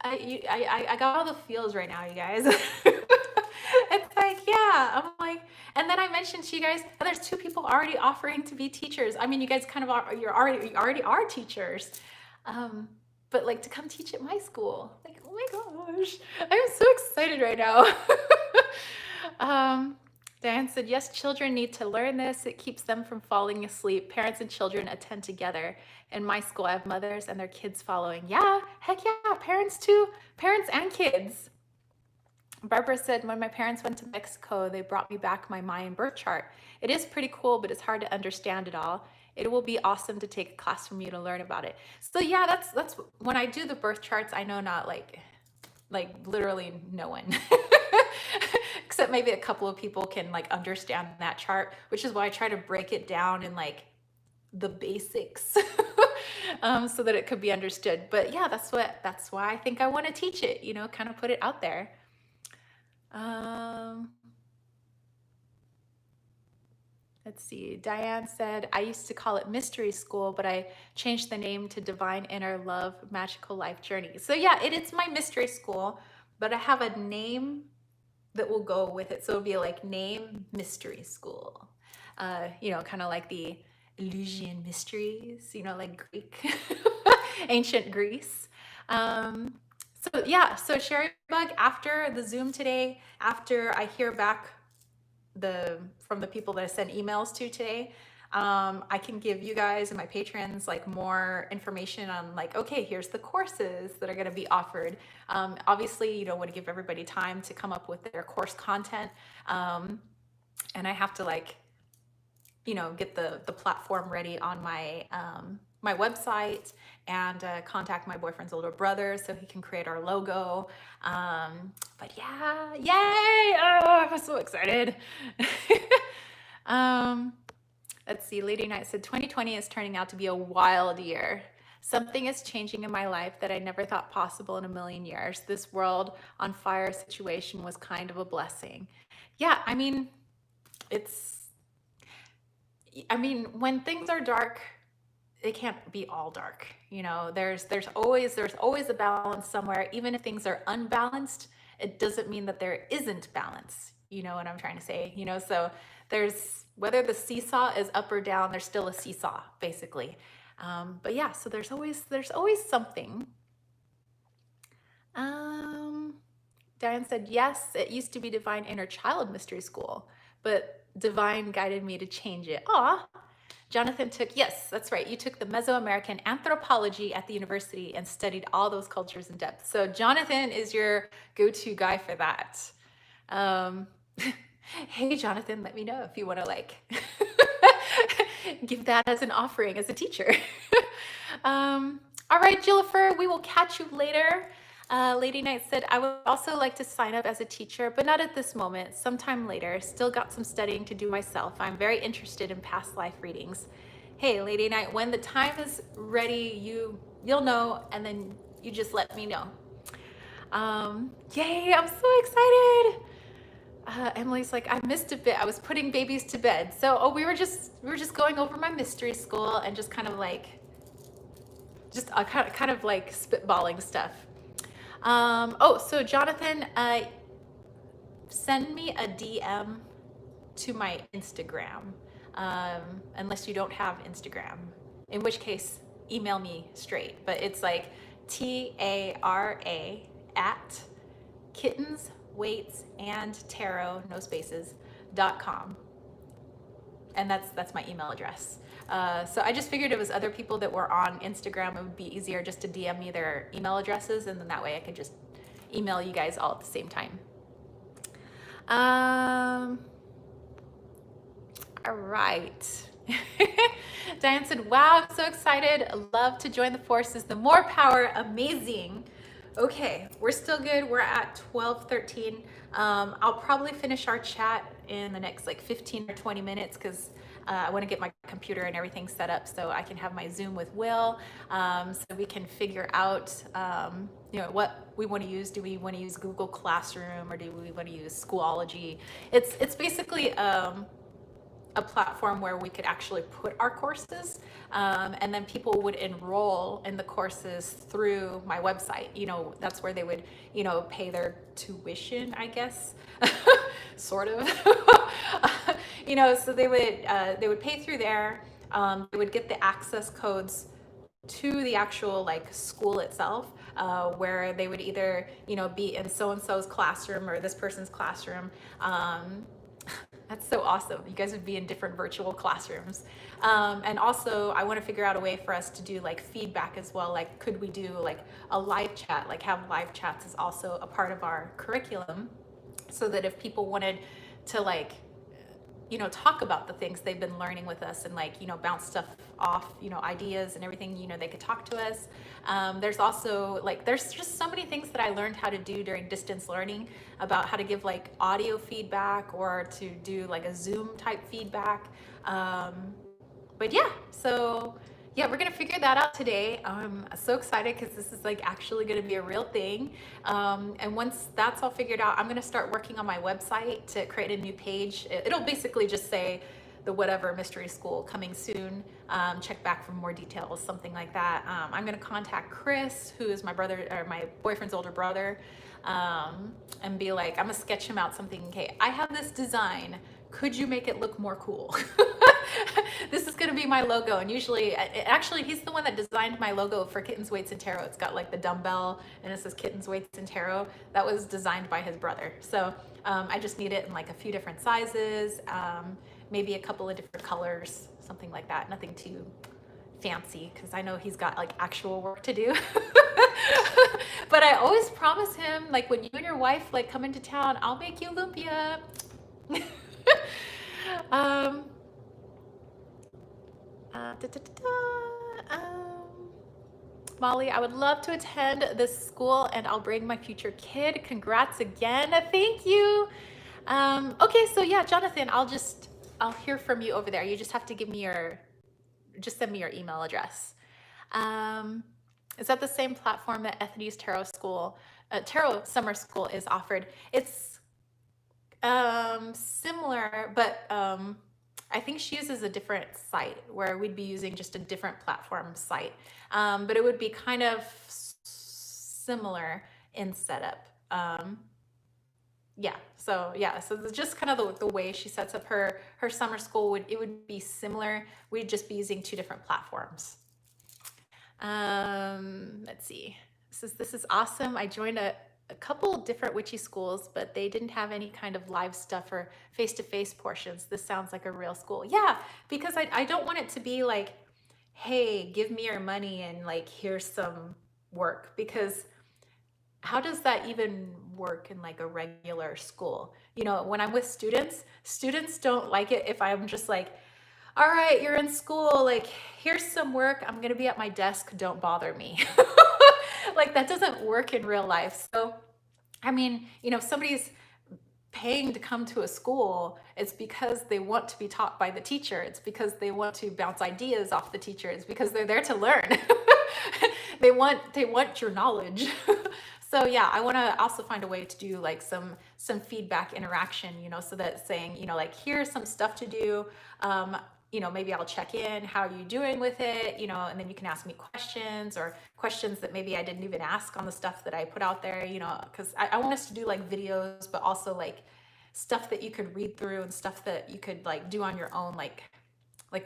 Speaker 1: I got all the feels right now, you guys. It's like, yeah, I'm like, and then I mentioned to you guys, oh, there's 2 people already offering to be teachers. I mean, you guys kind of are, you already are teachers. But like to come teach at my school, like, oh my gosh, I'm so excited right now. Diane said, yes, children need to learn this. It keeps them from falling asleep. Parents and children attend together. In my school, I have mothers and their kids following. Yeah, heck yeah, parents too. Parents and kids. Barbara said, when my parents went to Mexico, they brought me back my Mayan birth chart. It is pretty cool, but it's hard to understand it all. It will be awesome to take a class from you to learn about it. So yeah, that's when I do the birth charts, I know not like literally no one. Except maybe a couple of people can like understand that chart, which is why I try to break it down in like the basics so that it could be understood. But yeah, that's why I think I want to teach it, you know, kind of put it out there. Let's see. Diane said, I used to call it Mystery School, but I changed the name to Divine Inner Love Magical Life Journey. So yeah, it's my mystery school, but I have a name that will go with it. So it'll be like name Mystery School. You know, kind of like the Eleusinian mysteries, you know, like Greek, ancient Greece. So yeah, so Sherry Bug, after the Zoom today, after I hear back from the people that I sent emails to today, I can give you guys and my patrons like more information on like, okay, here's the courses that are going to be offered. Obviously, you don't want to give everybody time to come up with their course content. And I have to like, you know, get the platform ready on my my website and contact my boyfriend's older brother so he can create our logo. But yeah, yay! Oh, I'm so excited. um, let's see. Lady Knight said 2020 is turning out to be a wild year. Something is changing in my life that I never thought possible in a million years. This world on fire situation was kind of a blessing. Yeah, I mean, it's, when things are dark, they can't be all dark. There's always a balance somewhere. Even if things are unbalanced, it doesn't mean that there isn't balance. You know what I'm trying to say? So there's, whether the seesaw is up or down, there's still a seesaw, basically. But yeah, so there's always something. Diane said, yes, it used to be Divine Inner Child Mystery School, but Divine guided me to change it. Aw. Jonathan took, yes, that's right. You took the Mesoamerican anthropology at the university and studied all those cultures in depth. So Jonathan is your go-to guy for that. Hey, Jonathan, let me know if you want to give that as an offering as a teacher. All right, Jillifer, we will catch you later. Lady Knight said, I would also like to sign up as a teacher, but not at this moment, sometime later. Still got some studying to do myself. I'm very interested in past life readings. Hey, Lady Knight, when the time is ready, you'll know, and then you just let me know. Yay, I'm so excited. Emily's like, I missed a bit. I was putting babies to bed. So, we were just going over my mystery school and just kind of spitballing stuff. So Jonathan, send me a DM to my Instagram, unless you don't have Instagram, in which case email me straight, but it's like TARA at kittens, weights, and tarot, no spaces, .com. And that's my email address. So I just figured it was other people that were on Instagram. It would be easier just to DM me their email addresses, and then that way I could just email you guys all at the same time. All right. Diane said, wow, I'm so excited. Love to join the forces. The more power, amazing. Okay, we're still good. We're at 12:13. I'll probably finish our chat in the next 15 or 20 minutes because I want to get my computer and everything set up so I can have my Zoom with Will, so we can figure out what we want to use. Do we want to use Google Classroom or do we want to use Schoology? It's basically a platform where we could actually put our courses, and then people would enroll in the courses through my website. That's where they would, pay their tuition, I guess, sort of. So they would pay through there. They would get the access codes to the actual school itself, where they would either be in so-and-so's classroom or this person's classroom. That's so awesome. You guys would be in different virtual classrooms. And also I want to figure out a way for us to do feedback as well. Could we do a live chat, have live chats as also a part of our curriculum, so that if people wanted to talk about the things they've been learning with us and bounce stuff off, ideas and everything, they could talk to us. There's also there's just so many things that I learned how to do during distance learning about how to give audio feedback or to do a Zoom type feedback. But yeah, so yeah, we're gonna figure that out today. I'm so excited because this is actually gonna be a real thing. And once that's all figured out, I'm gonna start working on my website to create a new page. It'll basically just say the whatever mystery school coming soon. Check back for more details, something like that. I'm gonna contact Chris, who is my brother or my boyfriend's older brother, and be I'm gonna sketch him out something. Okay, I have this design. Could you make it look more cool? This is gonna be my logo, and usually, actually, he's the one that designed my logo for Kittens, Weights, and Tarot. It's got the dumbbell, and it says Kittens, Weights, and Tarot. That was designed by his brother. So I just need it in a few different sizes, maybe a couple of different colors, something like that. Nothing too fancy, because I know he's got actual work to do. But I always promise him, when you and your wife come into town, I'll make you lumpia. Um, Molly, I would love to attend this school and I'll bring my future kid. Congrats again. Thank you. Okay, so yeah, Jonathan, I'll hear from you over there. You just have to just send me your email address. Um, is that the same platform that Ethany's Tarot Summer School is offered? It's similar, but I think she uses a different site where we'd be using just a different platform site. But it would be kind of similar in setup. So it's just kind of the way she sets up her summer school would be similar. We'd just be using two different platforms. Let's see. This is awesome. I joined a couple different witchy schools, but they didn't have any kind of live stuff or face-to-face portions. This sounds like a real school. Yeah, because I don't want it to be like, hey, give me your money and like here's some work, because how does that even work in like a regular school? You know, when I'm with students don't like it if I'm just like, all right, you're in school, like here's some work, I'm gonna be at my desk, don't bother me. Like that doesn't work in real life. So I mean, you know, if somebody's paying to come to a school, it's because they want to be taught by the teacher. It's because they want to bounce ideas off the teacher. It's because they're there to learn. They want your knowledge. So yeah, I want to also find a way to do like some feedback interaction, you know, so that saying, you know, like here's some stuff to do. You know, maybe I'll check in, how are you doing with it, you know, and then you can ask me questions, or questions that maybe I didn't even ask on the stuff that I put out there, you know, because I want us to do like videos, but also like stuff that you could read through and stuff that you could like do on your own, like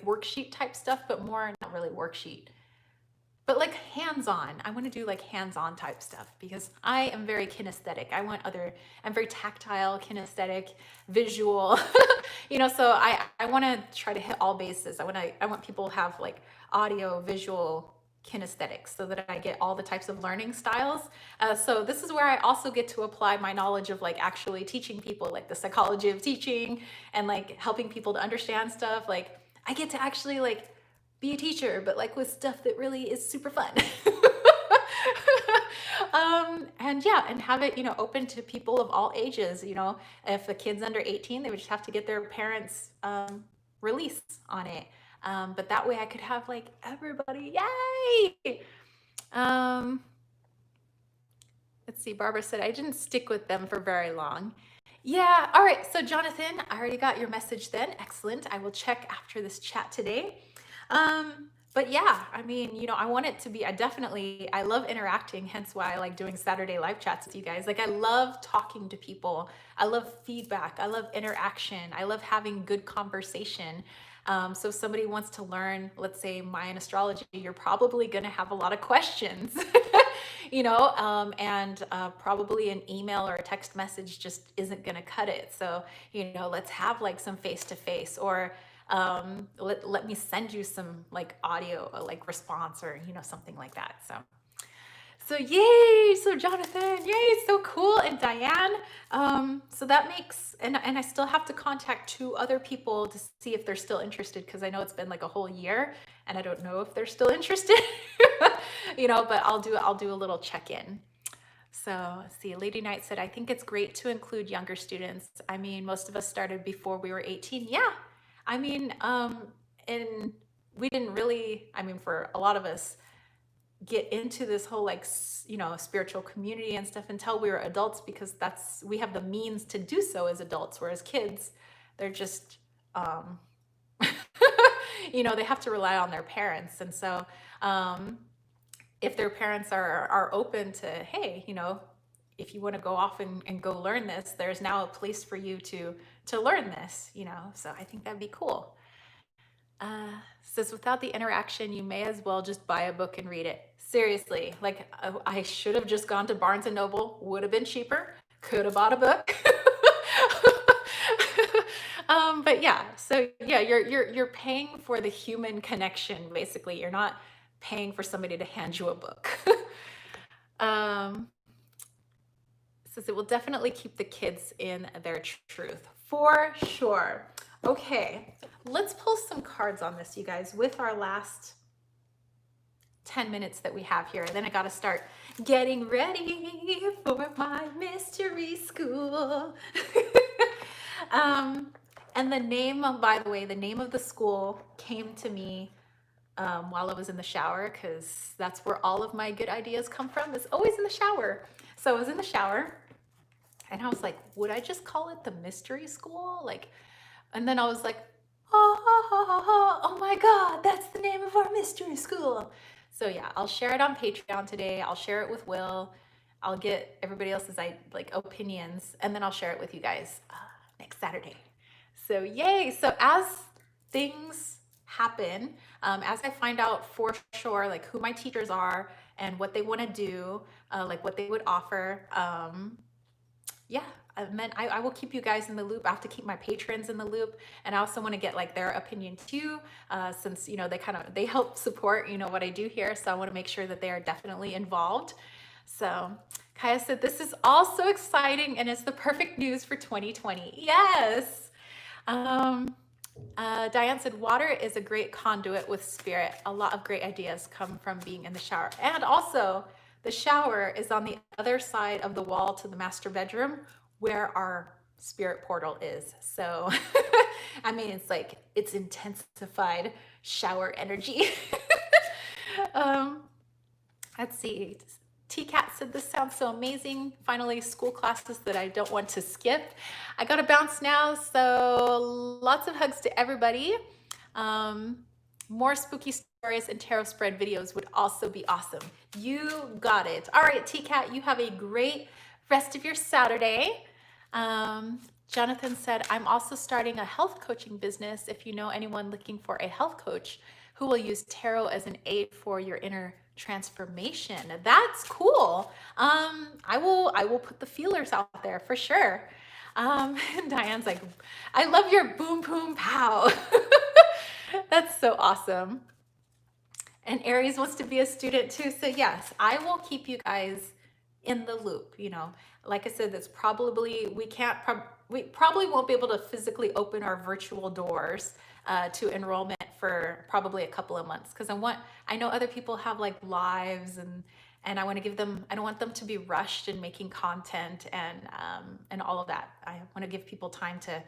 Speaker 1: worksheet type stuff, but more not really worksheet, but like hands-on. I want to do like hands-on type stuff because I am very kinesthetic. I'm very tactile, kinesthetic, visual. You know, so I want to try to hit all bases. I want people to have like audio, visual, kinesthetics, so that I get all the types of learning styles. So this is where I also get to apply my knowledge of like actually teaching people, like the psychology of teaching and like helping people to understand stuff. Like I get to actually like be a teacher, but like with stuff that really is super fun. And yeah, and have it, you know, open to people of all ages. You know, if the kid's under 18, they would just have to get their parents' release on it. But that way I could have like everybody, yay! Let's see, Barbara said, I didn't stick with them for very long. Yeah, all right, so Jonathan, I already got your message then. Excellent. I will check after this chat today. But yeah, I mean, you know, I want it to be, I love interacting, hence why I like doing Saturday live chats with you guys. Like I love talking to people. I love feedback. I love interaction. I love having good conversation. So if somebody wants to learn, let's say Mayan astrology, you're probably going to have a lot of questions, you know, and probably an email or a text message just isn't going to cut it. So, you know, let's have like some face-to-face, or let me send you some like audio, like response, or, you know, something like that. So yay, so Jonathan, yay, so cool. And Diane, so that makes, and I still have to contact two other people to see if they're still interested, because I know it's been like a whole year and I don't know if they're still interested. You know, but I'll do a little check-in. So let's see, Lady Knight said, I think it's great to include younger students. I mean, most of us started before we were 18. Yeah, I mean, and we didn't really, I mean, for a lot of us, get into this whole like, you know, spiritual community and stuff until we were adults, because we have the means to do so as adults, whereas kids, they're just, you know, they have to rely on their parents. And so, if their parents are open to, hey, you know, if you want to go off and go learn this, there's now a place for you to learn this, you know. So I think that'd be cool. Says, without the interaction, you may as well just buy a book and read it. Seriously, like I should have just gone to Barnes and Noble, would have been cheaper, could have bought a book. But yeah, so yeah, you're paying for the human connection, basically. You're not paying for somebody to hand you a book. Says, it will definitely keep the kids in their truth, for sure. Okay, let's pull some cards on this, you guys, with our last 10 minutes that we have here. Then I got to start getting ready for my mystery school. And the name of, by the way, the name of the school came to me while I was in the shower, because that's where all of my good ideas come from. It's always in the shower. So I was in the shower and I was like, would I just call it the mystery school? Like, and then I was like, oh my God, that's the name of our mystery school. So yeah, I'll share it on Patreon today. I'll share it with Will. I'll get everybody else's like opinions, and then I'll share it with you guys next Saturday. So yay! So as things happen, as I find out for sure like who my teachers are and what they want to do, like what they would offer, yeah, and then I will keep you guys in the loop. I have to keep my patrons in the loop, and I also want to get like their opinion too, since you know they help support what I do here. So I want to make sure that they are definitely involved. So Kaya said, this is all so exciting and it's the perfect news for 2020. Yes. Diane said, water is a great conduit with spirit. A lot of great ideas come from being in the shower. And also, the shower is on the other side of the wall to the master bedroom where our spirit portal is. So, I mean, it's intensified shower energy. Let's see. T-Cat said, this sounds so amazing. Finally, school classes that I don't want to skip. I got to bounce now, so lots of hugs to everybody. More spooky stories and tarot spread videos would also be awesome. You got it. All right, T-Cat, you have a great rest of your Saturday. Jonathan said, I'm also starting a health coaching business. If you know anyone looking for a health coach who will use tarot as an aid for your inner transformation. That's cool. I will put the feelers out there for sure. Diane's like, I love your boom boom pow. That's so awesome. And Aries wants to be a student too. So yes, I will keep you guys in the loop. Like I said, that's probably, we probably won't be able to physically open our virtual doors to enrollment for probably a couple of months, because I know other people have like lives, and I want to give them, I don't want them to be rushed in making content and all of that. I want to give people time to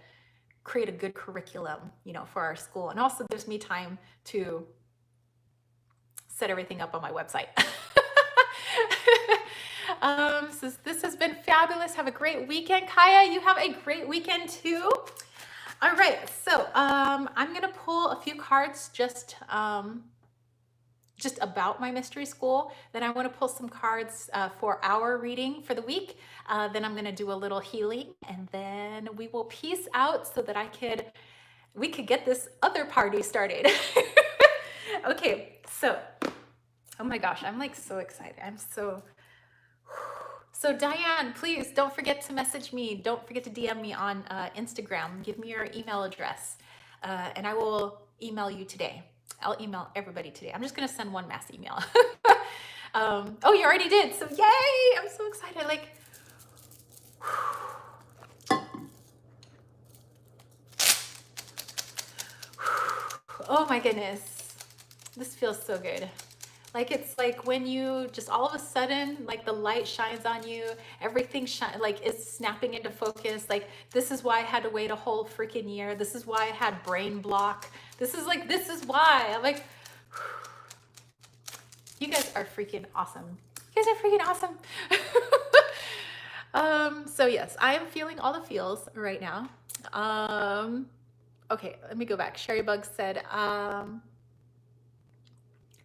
Speaker 1: create a good curriculum, for our school, and also gives me time to set everything up on my website. So this has been fabulous. Have a great weekend. Kaya, you have a great weekend too. All right, so I'm gonna pull a few cards just about my mystery school. Then I want to pull some cards for our reading for the week. Then I'm gonna do a little healing, and then we will peace out so that we could get this other party started. Okay, so oh my gosh, I'm like so excited. So Diane, please don't forget to message me. Don't forget to DM me on Instagram. Give me your email address, and I will email you today. I'll email everybody today. I'm just gonna send one mass email. Oh, you already did. So yay! I'm so excited. Like, oh my goodness, this feels so good. Like, it's like when you just all of a sudden, like the light shines on you, everything like it's snapping into focus. Like, this is why I had to wait a whole freaking year. This is why I had brain block. This is why. I'm like, you guys are freaking awesome. You guys are freaking awesome. So yes, I am feeling all the feels right now. Okay, let me go back. Sherry Bug said,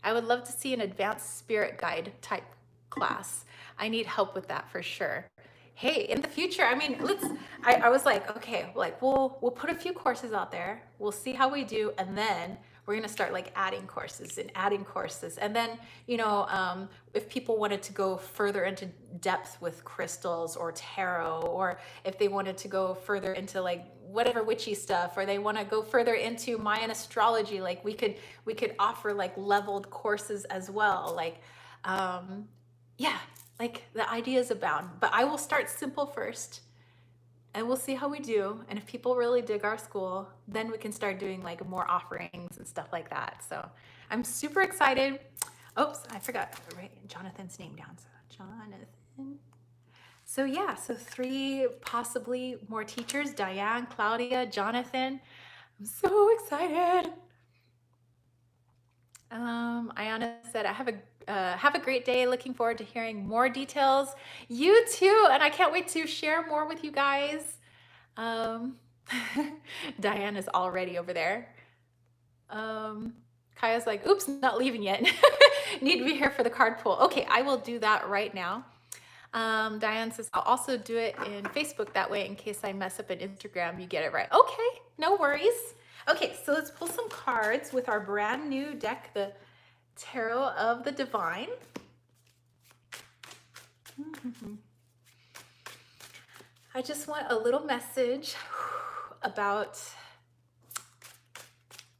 Speaker 1: I would love to see an advanced spirit guide type class. I need help with that for sure. Hey, in the future, I mean, I was like, okay, like we'll put a few courses out there. We'll see how we do. And then we're going to start like adding courses. And then, if people wanted to go further into depth with crystals or tarot, or if they wanted to go further into like whatever witchy stuff, or they want to go further into Mayan astrology, like we could offer like leveled courses as well. Like, yeah, like the ideas abound, but I will start simple first and we'll see how we do. And if people really dig our school, then we can start doing like more offerings and stuff like that. So I'm super excited. Oops, I forgot to write Jonathan's name down. So Jonathan. So yeah, so 3 possibly more teachers, Diane, Claudia, Jonathan. I'm so excited. Ayana said, have a great day. Looking forward to hearing more details. You too, and I can't wait to share more with you guys. Diane is already over there. Kaya's like, oops, not leaving yet. Need to be here for the card pull. Okay, I will do that right now. Diane says, I'll also do it in Facebook that way in case I mess up in Instagram, you get it right. Okay, no worries. Okay, so let's pull some cards with our brand new deck, the Tarot of the Divine. I just want a little message about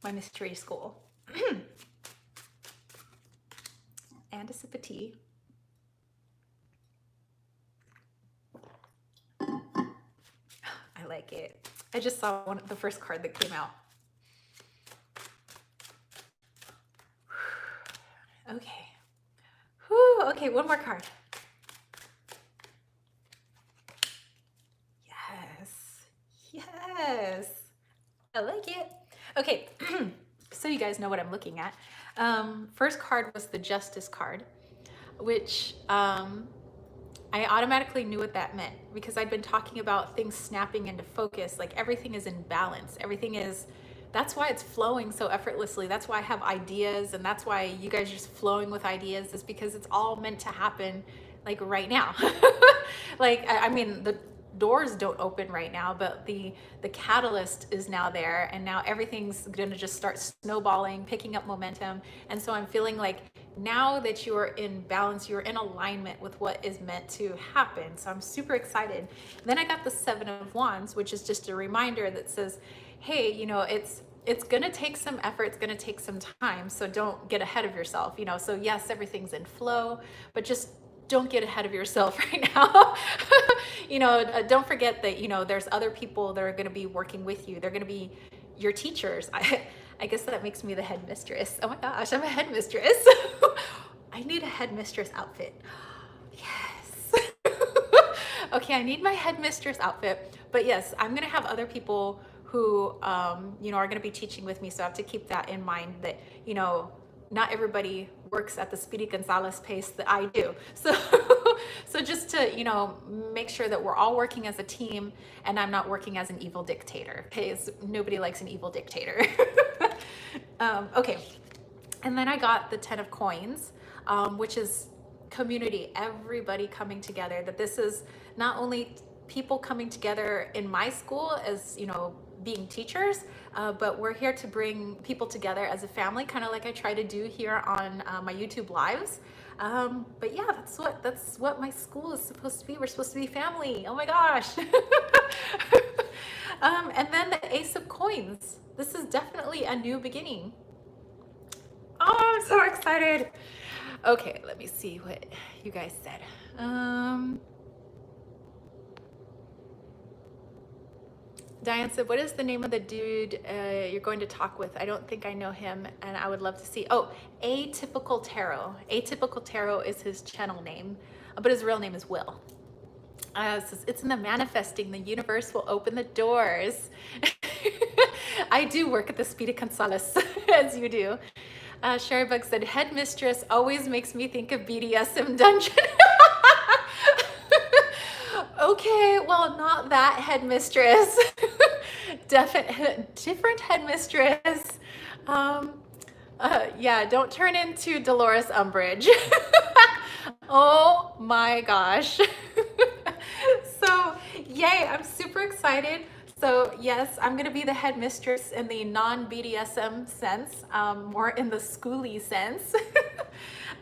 Speaker 1: my mystery school. And a sip of tea. I like it. I just saw the first card that came out. Okay. Whew, okay, one more card. Yes. I like it. Okay, so you guys know what I'm looking at. First card was the Justice card, which I automatically knew what that meant because I'd been talking about things snapping into focus, like everything is in balance. That's why it's flowing so effortlessly. That's why I have ideas, and that's why you guys are just flowing with ideas, is because it's all meant to happen like right now. Like, I mean, the doors don't open right now, but the catalyst is now there, and now everything's gonna just start snowballing, picking up momentum. And so I'm feeling like now that you are in balance, you're in alignment with what is meant to happen. So I'm super excited. Then I got the 7 of Wands, which is just a reminder that says, hey, you know, it's gonna take some effort, it's gonna take some time, so don't get ahead of yourself, you know. So yes, everything's in flow, but just don't get ahead of yourself right now. You know, don't forget that, you know, there's other people that are going to be working with you. They're going to be your teachers. I guess that makes me the headmistress. Oh my gosh, I'm a headmistress. I need a headmistress outfit. Yes. Okay, I need my headmistress outfit. But yes, I'm going to have other people who, you know, are going to be teaching with me. So I have to keep that in mind that, you know, not everybody works at the Speedy Gonzalez pace that I do. So, so just to, you know, make sure that we're all working as a team and I'm not working as an evil dictator, because nobody likes an evil dictator. Okay. And then I got the 10 of Coins, which is community, everybody coming together, that this is not only people coming together in my school as, you know, being teachers, but we're here to bring people together as a family, kind of like I try to do here on my YouTube lives. But yeah, that's what my school is supposed to be. We're supposed to be family. Oh my gosh. And then the Ace of Coins. This is definitely a new beginning. Oh, I'm so excited. Okay, let me see what you guys said. Diane said, what is the name of the dude you're going to talk with? I don't think I know him, and I would love to see. Oh, Atypical Tarot. Atypical Tarot is his channel name, but his real name is Will. It says, it's in the manifesting. The universe will open the doors. I do work at the Speedy Gonzalez, as you do. Sherry Bug said, headmistress always makes me think of BDSM dungeon. Okay, well, not that headmistress. Different headmistress. Yeah, don't turn into Dolores Umbridge. Oh my gosh. So, yay, I'm super excited. So yes, I'm gonna be the headmistress in the non-BDSM sense, more in the schooly sense.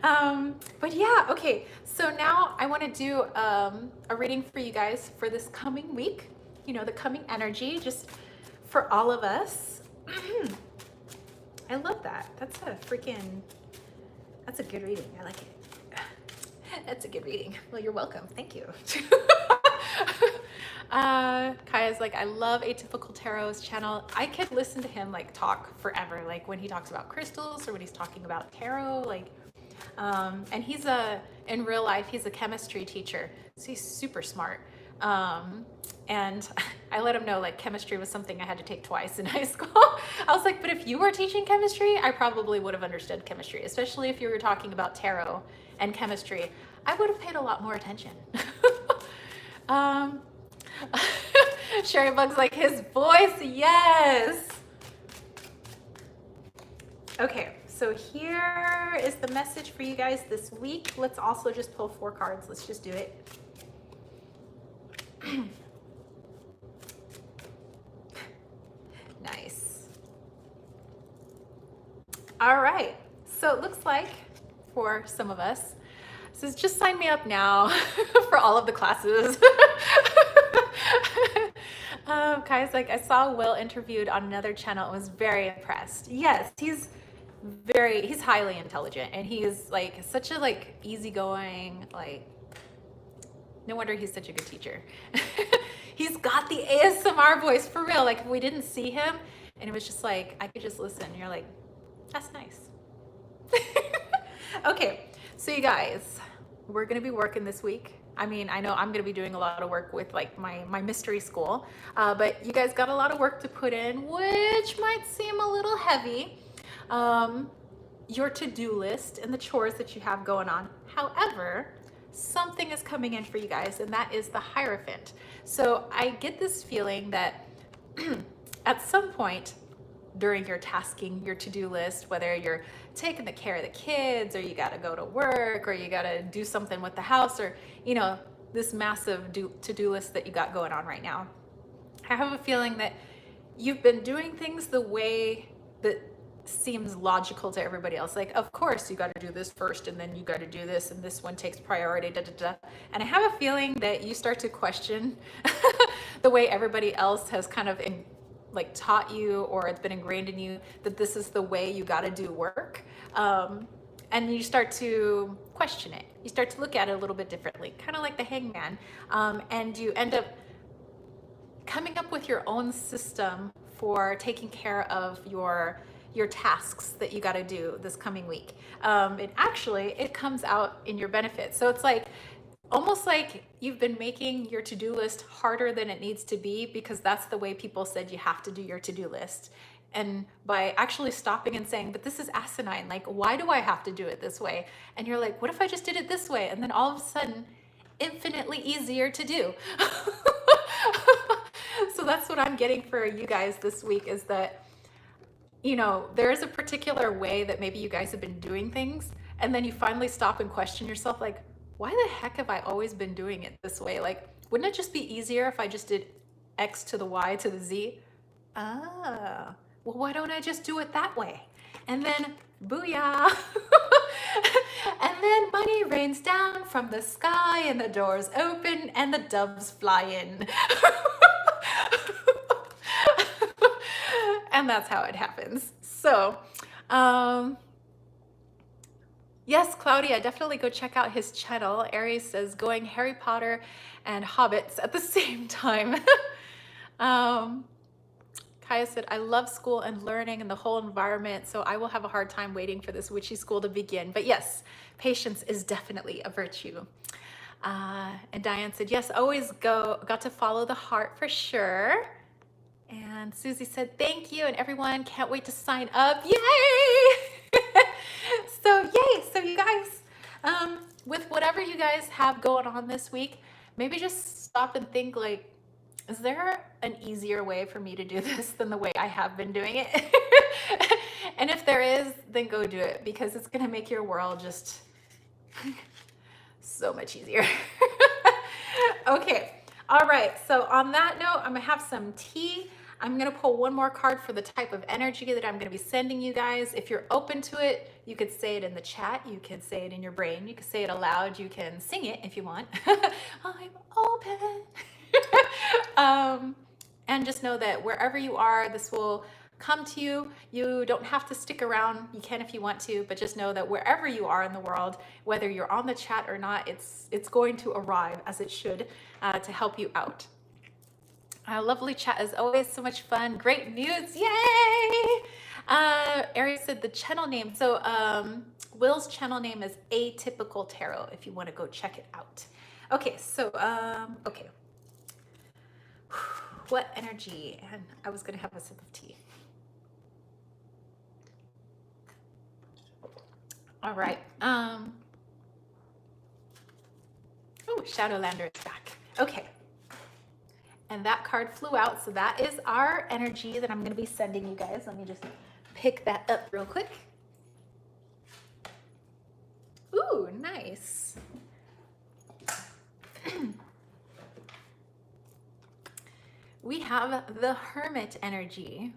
Speaker 1: But yeah, okay, so now I wanna do a reading for you guys for this coming week, you know, the coming energy, just for all of us. I love that. That's a good reading. I like it. That's a good reading. Well, you're welcome. Thank you. Kaya's like, I love Atypical Tarot's channel. I could listen to him like talk forever, like when he talks about crystals or when he's talking about tarot. Like, And in real life, he's a chemistry teacher. So he's super smart. And I let him know like chemistry was something I had to take twice in high school. I was like, but if you were teaching chemistry, I probably would have understood chemistry, especially if you were talking about tarot and chemistry. I would have paid a lot more attention. um, Sherry Bug's like, his voice, yes. Okay, so here is the message for you guys this week. Let's also just pull 4 cards. Let's just do it. Nice. All right, so it looks like for some of us, it says just sign me up now for all of the classes. Kai's like, I saw Will interviewed on another channel and was very impressed. Yes, he's highly intelligent, and he's like such a like easygoing, like, no wonder he's such a good teacher. He's got the ASMR voice for real. Like if we didn't see him and it was just like, I could just listen. You're like, that's nice. Okay, so you guys, we're gonna be working this week. I mean, I know I'm gonna be doing a lot of work with like my mystery school, but you guys got a lot of work to put in, which might seem a little heavy. Your to-do list and the chores that you have going on. However, something is coming in for you guys, and that is the Hierophant. So I get this feeling that at some point during your tasking, your to-do list, whether you're taking the care of the kids, or you got to go to work, or you got to do something with the house, or, you know, this massive to-do list that you got going on right now, I have a feeling that you've been doing things the way that seems logical to everybody else. Like, of course you got to do this first, and then you got to do this, and this one takes priority, da, da, da. And I have a feeling that you start to question the way everybody else has kind of like taught you, or it's been ingrained in you that this is the way you got to do work. And you start to question it. You start to look at it a little bit differently, kind of like the Hangman. And you end up coming up with your own system for taking care of your tasks that you got to do this coming week. It comes out in your benefit. So it's like almost like you've been making your to-do list harder than it needs to be, because that's the way people said you have to do your to-do list. And by actually stopping and saying, but this is asinine, like, why do I have to do it this way? And you're like, what if I just did it this way? And then all of a sudden, infinitely easier to do. So that's what I'm getting for you guys this week, is that, you know, there is a particular way that maybe you guys have been doing things, and then you finally stop and question yourself, like, why the heck have I always been doing it this way? Like, wouldn't it just be easier if I just did X to the Y to the Z? Ah, well, why don't I just do it that way? And then, booyah! And then money rains down from the sky, and the doors open, and the doves fly in. And that's how it happens. So, yes, Claudia, definitely go check out his channel. Aries says, going Harry Potter and Hobbits at the same time. Kaya said, I love school and learning and the whole environment, so I will have a hard time waiting for this witchy school to begin. But yes, patience is definitely a virtue. And Diane said, yes, always got to follow the heart for sure. And Susie said, thank you. And everyone, can't wait to sign up. Yay! So you guys, with whatever you guys have going on this week, maybe just stop and think, like, is there an easier way for me to do this than the way I have been doing it? And if there is, then go do it, because it's going to make your world just so much easier. Okay. All right. So on that note, I'm going to have some tea. I'm going to pull one more card for the type of energy that I'm going to be sending you guys. If you're open to it, you could say it in the chat. You can say it in your brain. You can say it aloud. You can sing it if you want. I'm open. And just know that wherever you are, this will come to you. You don't have to stick around. You can if you want to, but just know that wherever you are in the world, whether you're on the chat or not, it's going to arrive as it should, to help you out. Lovely chat as always, so much fun, great news, yay! Ari said the channel name. So Will's channel name is Atypical Tarot if you want to go check it out. Okay, so okay. What energy? And I was gonna have a sip of tea. All right. Oh, Shadowlander is back. Okay. And that card flew out, so that is our energy that I'm going to be sending you guys. Let me just pick that up real quick. Ooh, nice. We have the Hermit energy.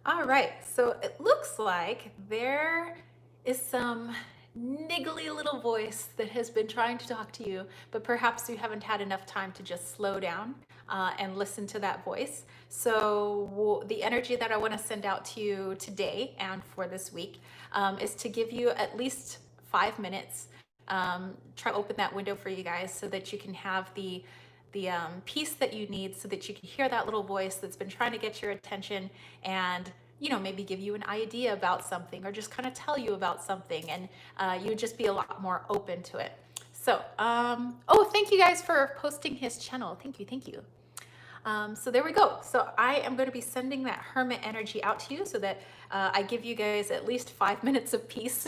Speaker 1: All right, so it looks like there is some niggly little voice that has been trying to talk to you, but perhaps you haven't had enough time to just slow down and listen to that voice. So the energy that I want to send out to you today and for this week is to give you at least 5 minutes. Try to open that window for you guys so that you can have the peace that you need, so that you can hear that little voice that's been trying to get your attention and, you know, maybe give you an idea about something or just kind of tell you about something, and you would just be a lot more open to it. So, oh, thank you guys for posting his channel. Thank you, thank you. So there we go. So I am going to be sending that Hermit energy out to you so that I give you guys at least 5 minutes of peace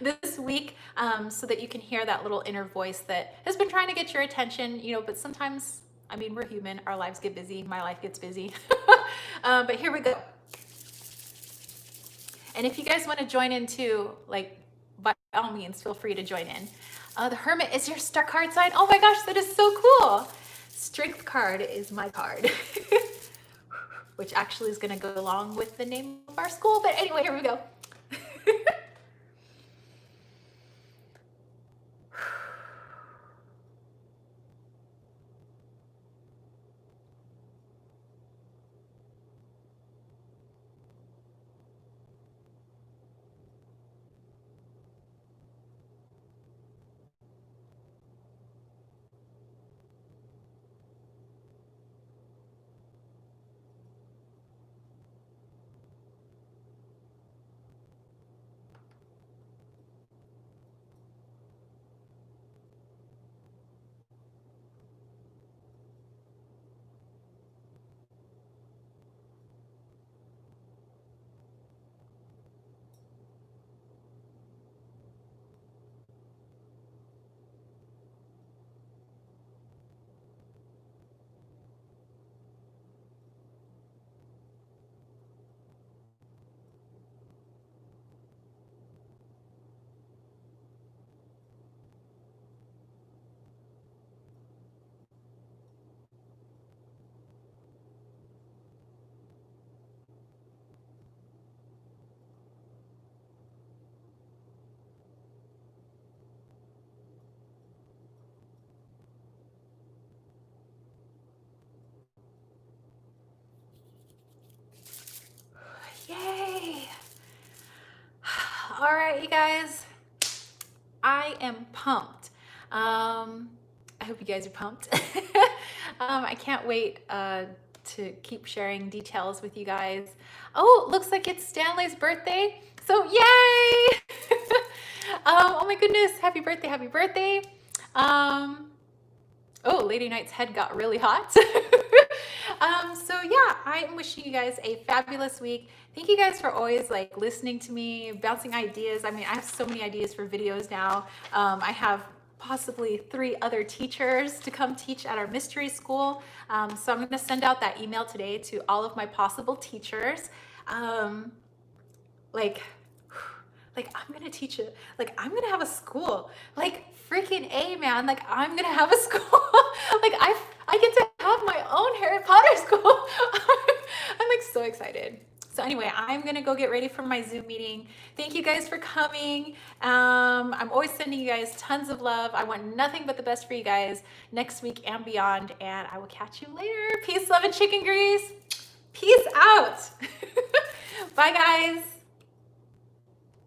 Speaker 1: this week, so that you can hear that little inner voice that has been trying to get your attention, you know, but sometimes, I mean, we're human, our lives get busy, my life gets busy. But here we go. And if you guys want to join in too, like, by all means, feel free to join in. The Hermit is your star card sign. Oh my gosh, that is so cool. Strength card is my card, which actually is going to go along with the name of our school. But anyway, here we go. Yay. All right, you guys, I am pumped. I hope you guys are pumped. I can't wait to keep sharing details with you guys. Oh, looks like it's Stanley's birthday. So yay! Oh my goodness, happy birthday, happy birthday. Oh, Lady Knight's head got really hot. So yeah, I am wishing you guys a fabulous week. Thank you guys for always like listening to me, bouncing ideas. I mean, I have so many ideas for videos now. I have possibly 3 other teachers to come teach at our mystery school. So I'm going to send out that email today to all of my possible teachers. Like I'm gonna teach it, like I'm gonna have a school, like freaking A, man, like I'm gonna have a school. Like I get to have my own Harry Potter school. I'm like so excited. So anyway, I'm gonna go get ready for my Zoom meeting. Thank you guys for coming. I'm always sending you guys tons of love. I want nothing but the best for you guys next week and beyond, and I will catch you later. Peace, love, and chicken grease. Peace out. Bye guys.